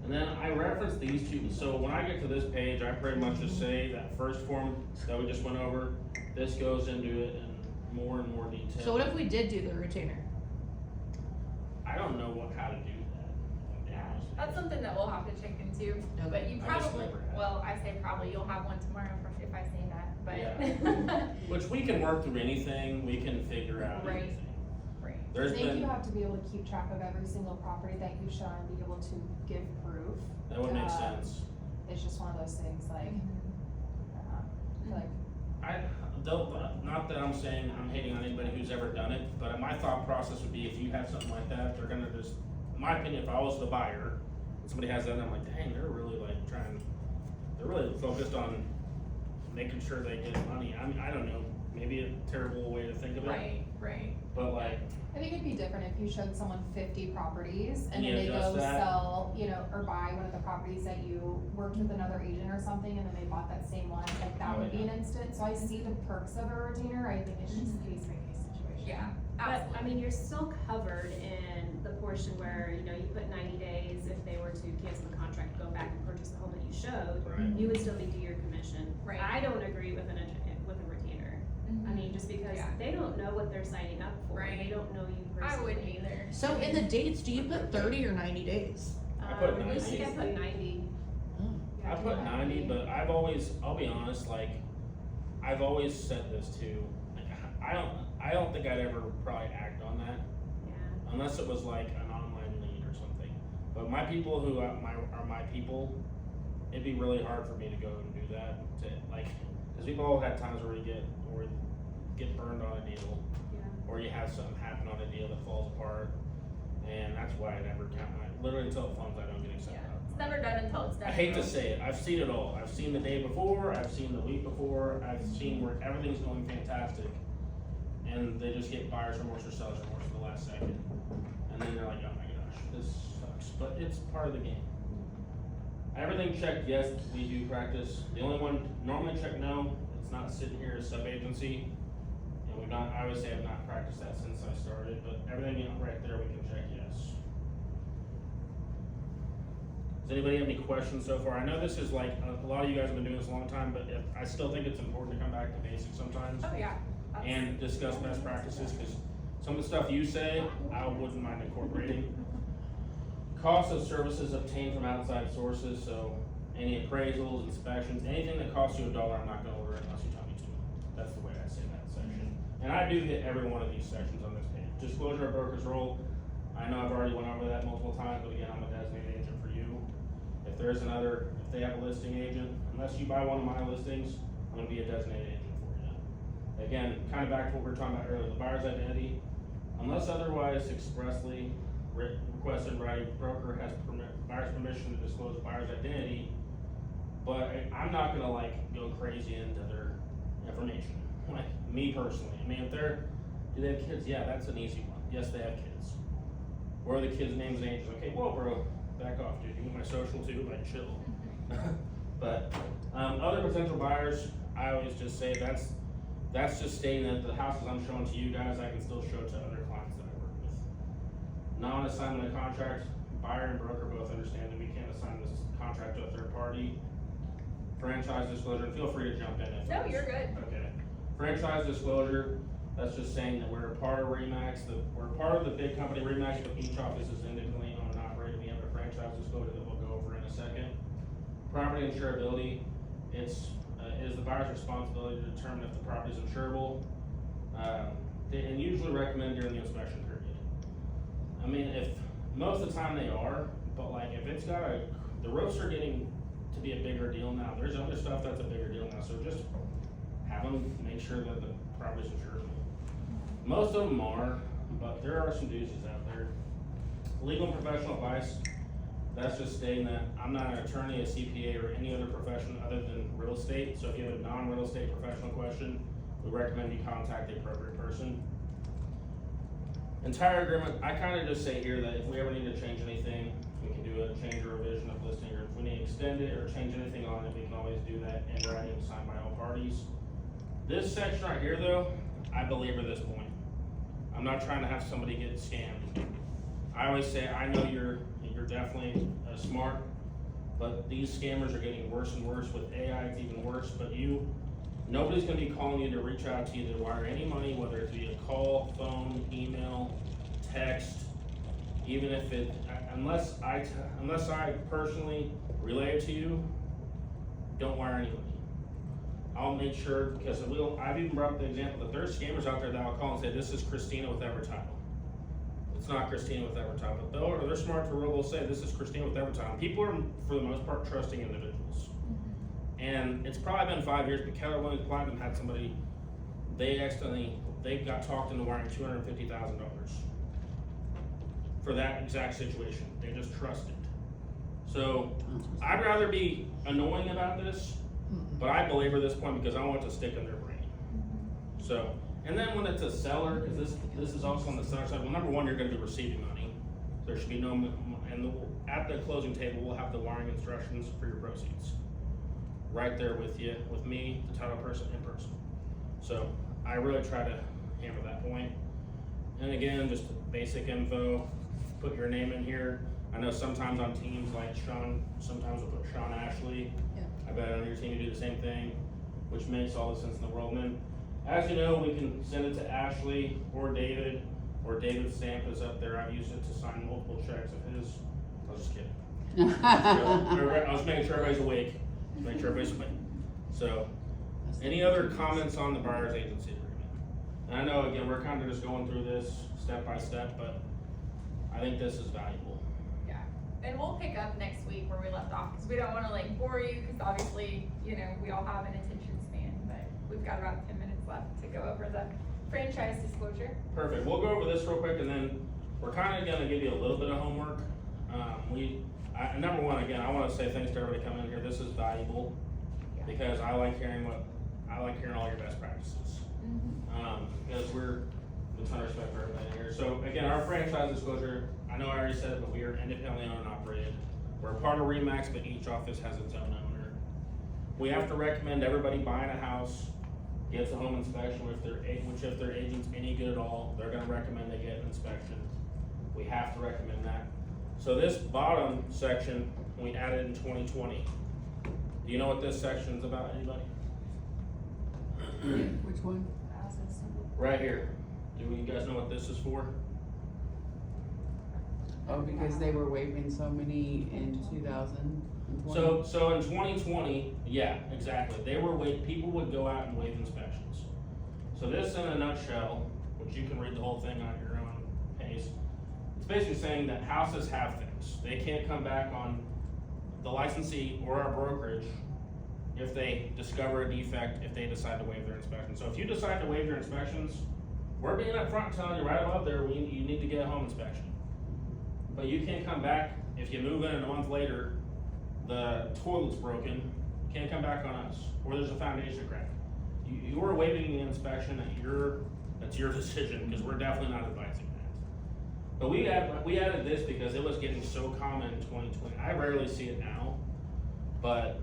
And then I reference these two, so when I get to this page, I pretty much just say that first form that we just went over, this goes into it in more and more detail. So what if we did do the retainer? I don't know how to do that. I'll be honest with That's you. something that we'll have to check into, but you I just probably, never have. well, I say probably, you'll have one tomorrow if I say that, but. Which we can work through anything, we can figure out Right. anything. I There's think been, you have to be able to keep track of every single property that you show and be able to give proof. that would make Um, sense. It's just one of those things like, I feel like, I don't, not that I'm saying I'm hating on anybody who's ever done it, but my thought process would be if you have something like that, they're gonna just, in my opinion, if I was the buyer, and somebody has that, and I'm like, dang, they're really like they're really focused on making sure they get money. I mean, I don't know, maybe a terrible way to think of it. Right. But like, I think it'd be different if you showed someone 50 properties and Yeah, then they just go that. sell, you know, or buy one of the properties that you worked with another agent or something and then they bought that same one, like that Oh, would be yeah. an instant. So I see the perks of a retainer, I think it's just a case by case situation. Yeah, But, I absolutely. mean, you're still covered in the portion where, you know, you put 90 days, if they were to cancel the contract, go back and purchase the home that you showed, right, you would still be due your commission. Right. I don't agree with with a retainer. I mean, just because Yeah. they don't know what they're signing up for, Right. they don't know you personally. I wouldn't either. So in the dates, do you put 30 or 90 days? I put I think I 90. put 90. I put 90, but I'll be honest, like, I've always said this too, like, I don't think I'd ever probably act on that, Yeah. unless it was like an online lead or something. But my people who are my people, it'd be really hard for me to go and do that, to, like, cause we've all had times where we get burned on a deal, Yeah. or you have something happen on a deal that falls apart, and that's why I never count, literally until it funds, I don't get excited Yeah. about it. It's never done until it's done. I hate to say it, I've seen it all. I've seen the day before, I've seen the week before, I've seen where everything's going fantastic. And they just get buyer's remorse or seller's remorse in the last second. And then they're like, oh my gosh, this sucks. But it's part of the game. Everything checked, yes, we do practice. The only one normally checked no, it's not sitting here as sub-agency. And I always say I've not practiced that since I started, but everything right there we can check yes. Does anybody have any questions so far? I know this is like, a lot of you guys have been doing this a long time, but I still think it's important to come back to basics sometimes Oh, yeah. and discuss best practices, because some of the stuff you say, I wouldn't mind incorporating. Cost of services obtained from outside sources, so any appraisals, inspections, anything that costs you $1, I'm not gonna order it unless you tell me to. That's the way I say that section. And I do hit every one of these sections on this page. Disclosure of broker's role, I know I've already went over that multiple times, but again, I'm a designated agent for you. If they have a listing agent, unless you buy one of my listings, I'm gonna be a designated agent for you. Again, kind of back to what we were talking about earlier, the buyer's identity, unless otherwise expressly requested in writing, broker has buyer's permission to disclose the buyer's identity, but I'm not gonna like go crazy into their information, like me personally. I mean, do they have kids? Yeah, that's an easy one. Yes, they have kids. Where are the kids' names and ages? Okay, whoa, bro, back off, dude. You want my social too? Like, chill. But other potential buyers, I always just say that's just stating that the houses I'm showing to you guys, I can still show to other clients that I work with. Non-assignment of contract, buyer and broker both understand that we can't assign this contract to a third party. Franchise disclosure, and feel free to jump in if No, you're good. Okay. Franchise disclosure, that's just saying that we're a part of RE/MAX, we're part of the big company RE/MAX, but each office is independently owned and operated. We have a franchise disclosure that we'll go over in a second. Property insurability, it is the buyer's responsibility to determine if the property is insurable, and usually recommend during the inspection period. I mean, if, most of the time they are, but like if it's got the roofs are getting to be a bigger deal now, there's other stuff that's a bigger deal now, so just have them make sure that the property's insurable. Most of them are, but there are some doozies out there. Legal and professional advice, that's just stating that I'm not an attorney, a CPA, or any other profession other than real estate, so if you have a non-real estate professional question, we recommend you contact the appropriate person. Entire agreement, I kinda just say here that if we ever need to change anything, we can do a change or revision of listing, or if we need to extend it or change anything on it, we can always do that in writing, signed by all parties. This section right here though, I belabor this point. I'm not trying to have somebody get scammed. I always say, I know you're definitely smart, but these scammers are getting worse and worse. With AI, it's even worse, but nobody's gonna be calling you to reach out to you to wire any money, whether it's via call, phone, email, text, even if unless I personally relay it to you, don't wire any money. I'll make sure, because I've even brought up the example that there's scammers out there that I'll call and say, this is Christina with Evertitle. it's not Christina with Evertown, but they're smart to they'll say, this is Christina with Evertown. People are, for the most part, trusting individuals. And it's probably been 5 years, but Keller Williams Platinum had somebody, they got talked into wiring $250,000 for that exact situation. They just trusted. So I'd rather be annoying about this, but I belabor this point because I want it to stick in their brain. So, and then when it's a seller, because this is also on the seller side, well, number one, you're gonna be receiving money. There should be no, and at the closing table, we'll have the wiring instructions for your proceeds. Right there with you, with me, the title person, in person. So I really try to hammer that point. And again, just basic info, put your name in here. I know sometimes on teams like Sean, sometimes we'll put Sean Ashley. Yeah. I bet on your team you do the same thing, which makes all the sense in the world. And then, as you know, we can send it to Ashley or David's stamp is up there. I've used it to sign multiple checks of his. I was just kidding. I was making sure everybody's awake. Make sure everybody's awake. So, any other comments on the buyer's agency agreement? And I know, again, we're kind of just going through this step by step, but I think this is valuable. Yeah, and we'll pick up next week where we left off, because we don't wanna like bore you, because obviously, you know, we all have an attention span, but we've got about 10 minutes left to go over the franchise disclosure. Perfect. We'll go over this real quick, and then we're kind of going to give you a little bit of homework. Number one, again, I want to say thanks to everybody coming in here. This is valuable because I like hearing all your best practices. Because we're with ton of respect for everybody in here. So again, our franchise disclosure, I know I already said it, but we are independently owned and operated. We're a part of Remax, but each office has its own owner. We have to recommend everybody buying a house gets a home inspection, if their agent's any good at all, they're gonna recommend they get an inspection. We have to recommend that. So this bottom section, we added in 2020. Do you know what this section's about, anybody? Which one? Right here. Do you guys know what this is for? Oh, because they were waiving so many in 2020? So in 2020, yeah, exactly. People would go out and waive inspections. So this, in a nutshell, which you can read the whole thing on your own pace, it's basically saying that houses have things. They can't come back on the licensee or our brokerage if they discover a defect, if they decide to waive their inspection. So if you decide to waive your inspections, we're being upfront and telling you right above there, you need to get a home inspection. But you can't come back, if you move in and a month later, the toilet's broken, you can't come back on us, or there's a foundation crack. You're waiving the inspection, that's your decision, because we're definitely not advising that. But we added this because it was getting so common in 2020. I rarely see it now, but,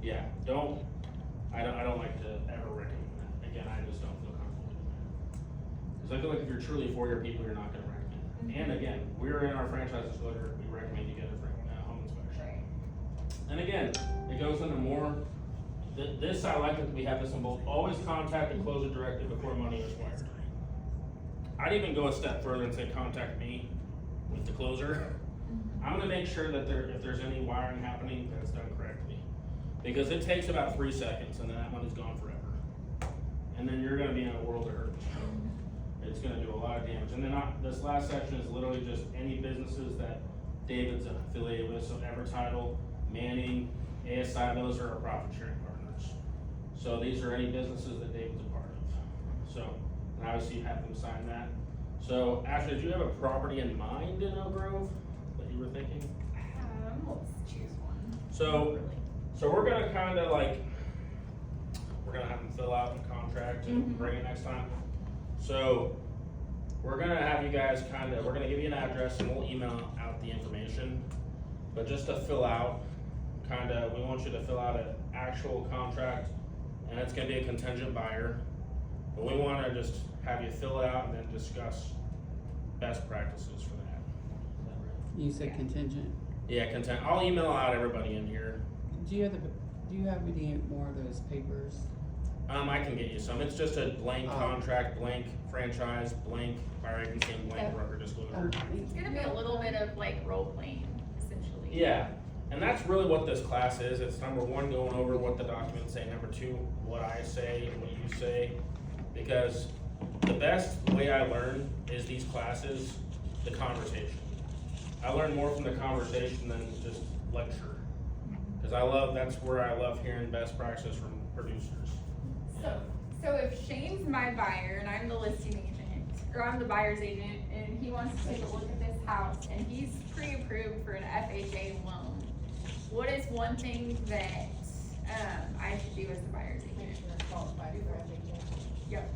yeah, I don't like to ever recommend that. Again, I just don't feel comfortable doing that. Because I feel like if you're truly for your people, you're not gonna recommend it. And again, we're in our franchise disclosure, we recommend you get a home inspection. And again, it goes into more, this I like that we have this in both, always contact the closer directly before money is wired. I'd even go a step further and say contact me with the closer. I'm gonna make sure that if there's any wiring happening, that it's done correctly. Because it takes about 3 seconds and then that money's gone forever. And then you're gonna be in a world of hurt. It's gonna do a lot of damage. And then this last section is literally just any businesses that David's affiliated with, so Evertitle, Manning, ASI, those are our profit sharing partners. So these are any businesses that David's a part of. So, and obviously you have them sign that. So Ashley, did you have a property in mind in Oak Grove that you were thinking? Let's choose one. So we're gonna kinda like, we're gonna have them fill out the contract and bring it next time. So we're gonna have you guys we're gonna give you an address and we'll email out the information. But just to fill out, we want you to fill out an actual contract, and it's gonna be a contingent buyer. But we wanna just have you fill it out and then discuss best practices for that. Is that right? You said contingent? Yeah, I'll email out everybody in here. Do you have any more of those papers? I can get you some. It's just a blank contract, blank franchise, blank buyer agency, and blank broker disclosure. It's gonna be a little bit of like role playing, essentially. Yeah, and that's really what this class is. It's number one, going over what the documents say. Number two, what I say and what you say. Because the best way I learn is these classes, the conversation. I learn more from the conversation than just lecture. Cause that's where I love hearing best practices from producers. So if Shane's my buyer and I'm the listing agent, or I'm the buyer's agent, and he wants to take a look at this house, and he's pre-approved for an FHA loan, what is one thing that, I should do as the buyer's Make agent? sure it's qualified for everything. Yep.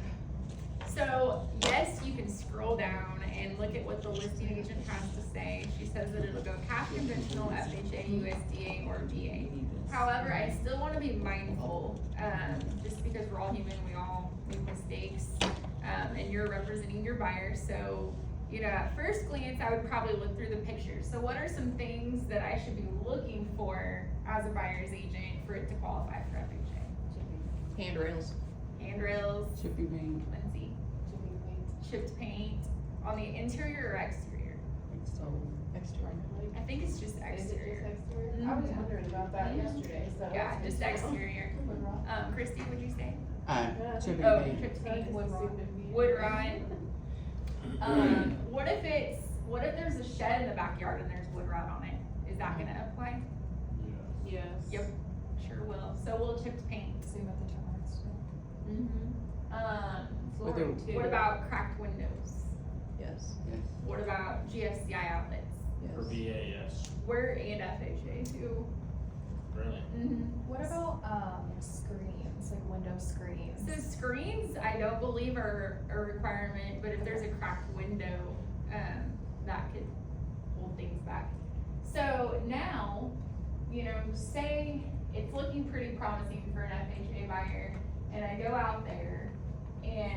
So, yes, you can scroll down and look at what the listing agent has to say. She says that it'll go cash conventional, FHA, USDA, or VA. However, I still wanna be mindful, just because we're all human, we all make mistakes, and you're representing your buyer, so, you know, at first glance, I would probably look through the pictures. So what are some things that I should be looking for as a buyer's agent for it to qualify for FHA? Handrails. Handrails, Chippy paint. Lindsay, Chipping paint. chipped paint, on the interior or exterior? So, Exterior. I think it's just Is it just exterior. exterior? I was wondering about that yesterday, so. Yeah, just exterior. Christy, what'd you say? chippy Oh, paint. chipped paint, Wood wood rod. What if there's a shed in the backyard and there's wood rot on it? Is that gonna apply? Yes. Yep, sure will. So we'll chipped paint. Same with the termites too. Flooring too. What about cracked windows? Yes. What about GFCI outlets? For VA, yes, Where and FHA too. really. What about, screens, like window screens? So screens, I don't believe are a requirement, but if there's a cracked window, that could hold things back. So now, you know, say it's looking pretty promising for an FHA buyer, and I go out there, and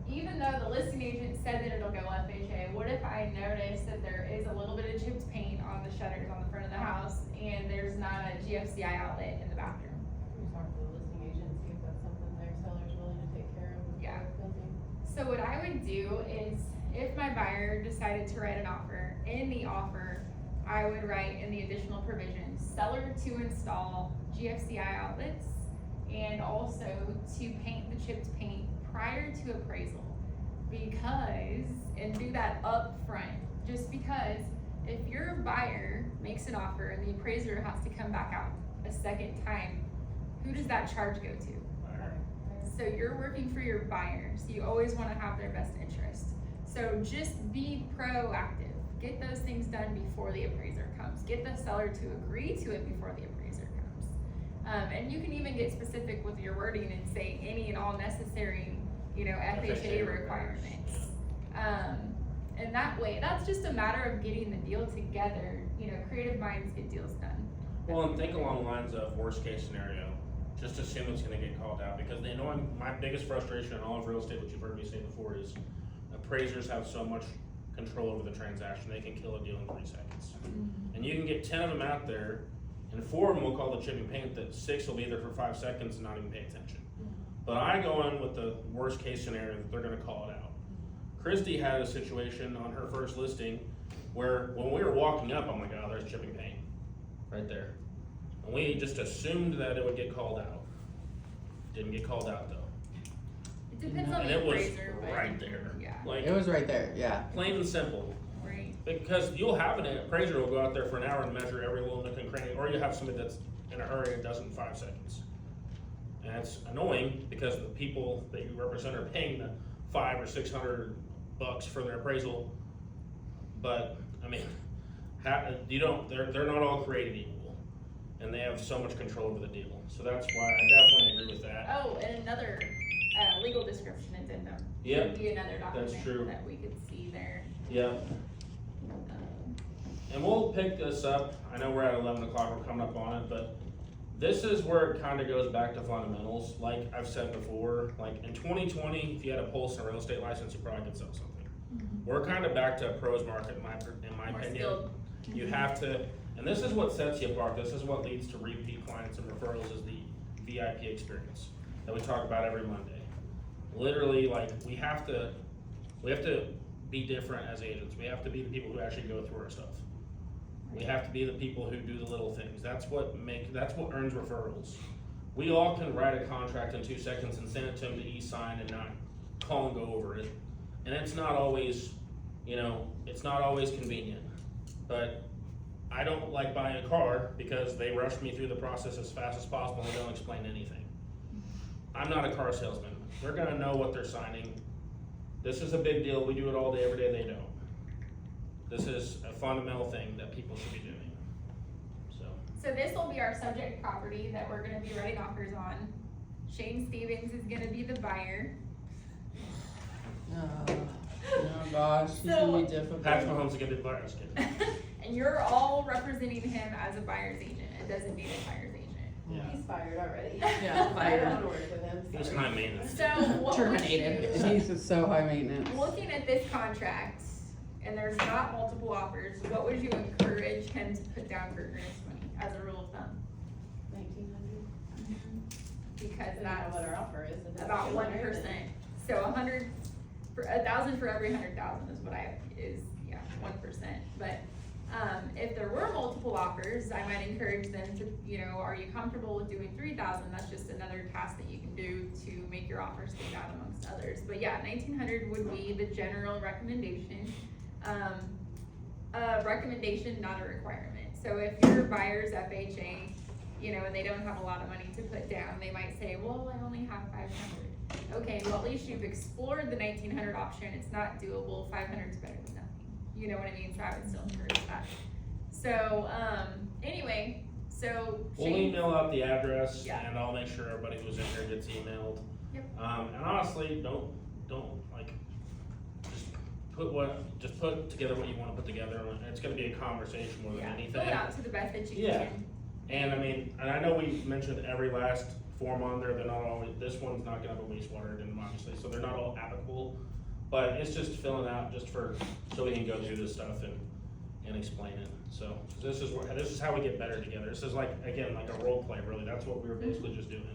even though the listing agent said that it'll go FHA, what if I notice that there is a little bit of chipped paint on the shutters on the front of the house, and there's not a GFCI outlet in the bathroom? We talked to the listing agent, see if that's something their seller's willing to take care of. with Yeah. their building. So what I would do is, if my buyer decided to write an offer, in the offer, I would write in the additional provisions, seller to install GFCI outlets, and also to paint the chipped paint prior to appraisal. Because, and do that up front, just because if your buyer makes an offer and the appraiser has to come back out a second time, who does that charge go to? So you're working for your buyer, so you always wanna have their best interest. So just be proactive, get those things done before the appraiser comes, get the seller to agree to it before the appraiser comes. And you can even get specific with your wording and say any and all necessary, you know, FHA requirements. And that way, that's just a matter of getting the deal together, you know, creative minds get deals done. Well, and think along the lines of worst case scenario, just assume it's gonna get called out, because they know my biggest frustration in all of real estate, which you've heard me say before, is appraisers have so much control over the transaction, they can kill a deal in 3 seconds. And you can get 10 of them out there, and 4 of them will call the chipping paint, that 6 will be there for 5 seconds and not even pay attention. But I go in with the worst case scenario that they're gonna call it out. Christy had a situation on her first listing where when we were walking up, I'm like, oh, there's chipping paint, right there. And we just assumed that it would get called out. Didn't get called out though. It depends on And the it was appraiser, but. right there. Yeah, Like, It was right there, yeah. plain and simple. right. Because you'll have an appraiser will go out there for an hour and measure every little nook and cranny, or you have somebody that's in a hurry and does it in 5 seconds. And it's annoying because the people that you represent are paying the $500 or $600 for their appraisal. But, I mean, they're not all created equal. And they have so much control over the deal. So that's why I definitely agree with that. Oh, and another, legal description addendum. Yeah, Would be another that's document true. that we could see there. Yeah. And we'll pick this up, I know we're at 11 o'clock, we're coming up on it, but this is where it kinda goes back to fundamentals, like I've said before, like in 2020, if you had a pulse and a real estate license, you probably could sell something. We're kinda back to a pros market in my More opinion. skilled. You have to, and this is what sets you apart, this is what leads to repeat clients and referrals, is the VIP experience that we talk about every Monday. Literally, like, we have to be different as agents, we have to be the people who actually go through our stuff. We have to be the people who do the little things. That's what earns referrals. We all can write a contract in 2 seconds and send it to them to e-sign and not call and go over it. And it's not always, you know, it's not always convenient. But I don't like buying a car because they rush me through the process as fast as possible and they don't explain anything. I'm not a car salesman. They're gonna know what they're signing. This is a big deal. We do it all day, every day. They don't. This is a fundamental thing that people should be doing. So this will be our subject property that we're gonna be writing offers on. Shane Stevens is gonna be the buyer. Oh gosh, he's gonna be difficult. Patrick Mahomes is gonna be the buyer. Just kidding. And you're all representing him as a buyer's agent, a designated buyer's agent. Yeah. He's fired already. Yeah, I fired. don't wanna work with him. He's sorry. high maintenance. So what would Terminated. you- He's just so high maintenance. Looking at this contract, and there's not multiple offers, what would you encourage him to put down for earnest money, as a rule of thumb? 1900. Because I don't know that's what our offer is. and that's about what 1%. we're in. So 1,000 for every 100,000 is what I, is, yeah, 1%. But, if there were multiple offers, I might encourage them to, you know, are you comfortable with doing 3,000? That's just another task that you can do to make your offer stand out amongst others. But yeah, 1,900 would be the general recommendation. A recommendation, not a requirement. So if your buyer's FHA, you know, and they don't have a lot of money to put down, they might say, well, I only have 500. Okay, well, at least you've explored the 1,900 option. It's not doable. 500 is better than nothing. You know what I mean? So I would still encourage that. So, anyway, so We'll Shane, email out the address Yeah. and I'll make sure everybody who's in here gets emailed. Yep. And honestly, don't like, just put together what you wanna put together. It's gonna be a conversation more than yeah, anything. fill it out to the best that you Yeah. can. And I mean, and I know we mentioned every last form on there, they're not always, this one's not gonna have a wastewater in them, obviously, so they're not all applicable. But it's just filling out just so we can go through this stuff and explain it. So this is how we get better together. This is like, again, like a role play, really. That's what we were basically just doing.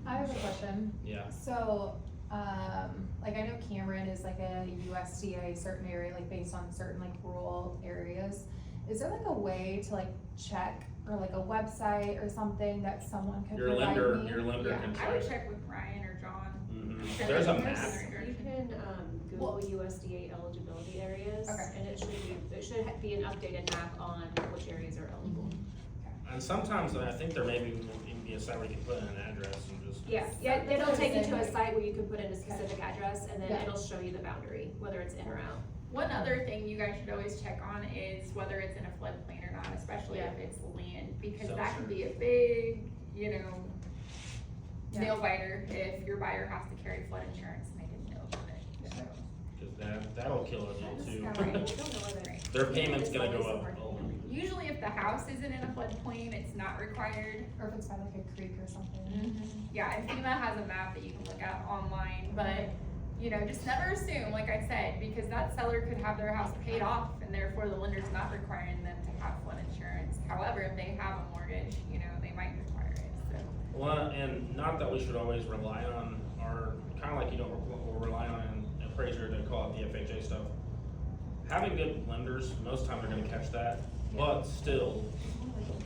I have a question. Yeah. So, like I know Cameron is like a USDA certain area, like based on certain like rural areas. Is there like a way to like check or like a website or something that someone could Your provide lender, me? your lender Yeah, can I would check. check with Ryan or John. Mhm. There's a map. You can, Google USDA eligibility areas, Okay. and it should be an updated map on which areas are eligible. And sometimes I think there may even be a site where you can put in an address and just. Yeah, it'll take you to a site where you can put in a specific address, and then Yeah. it'll show you the boundary, whether it's in or out. One other thing you guys should always check on is whether it's in a floodplain or not, especially if it's land, because So that can true. be a big, you know, Yeah. nail biter if your buyer has to carry flood insurance and they didn't know about it, so. Cause that'll kill a deal too. Right. Their payment's gonna go up. Usually if the house isn't in a floodplain, it's not required. Or if it's by like a creek or something. Yeah, and FEMA has a map that you can look at online, but, you know, just never assume, like I said, because that seller could have their house paid off and therefore the lender's not requiring them to have flood insurance. However, if they have a mortgage, you know, they might require it, so. Well, and not that we should always rely on kinda like you don't rely on an appraiser to call out the FHA stuff. Having good lenders, most times they're gonna catch that, but still,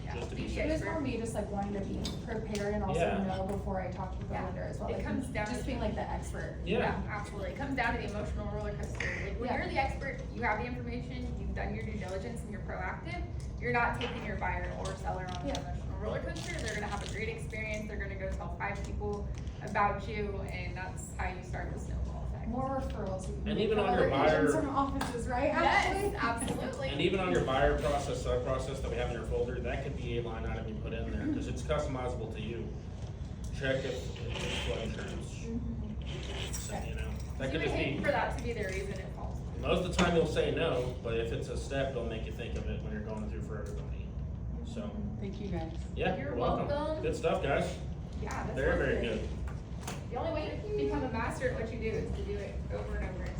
Yeah, just to be be safe. It was expert. more me just like wanting to be prepared and also Yeah. know before I talk to the Yeah. lender as well. It Like, comes down just to- being like the expert. Yeah. Absolutely. It comes down to the emotional roller coaster. Like, when Yeah. you're the expert, you have the information, you've done your due diligence, and you're proactive, you're not taking your buyer or seller on the Yeah. emotional roller coaster. They're gonna have a great experience, they're gonna go tell 5 people about you, and that's how you start the snowball effect. More referrals. you can And get even from on your other agents buyer- from offices, right? Yes, Ashley? absolutely. And even on your buyer process, sub process that we have in your folder, that could be a line item you put in there, cause it's customizable to you. Check if it's flood insurance. So, you know, that You could would just hate be, for that to be the reason it falls. most of the time you'll say no, but if it's a step, they'll make you think of it when you're going through for everybody. So, Thank you guys. yeah, You're you're welcome. welcome. Good stuff, guys. Yeah, that's Very, worth very it. good. The only way to become a master at what you do is to do it over and over and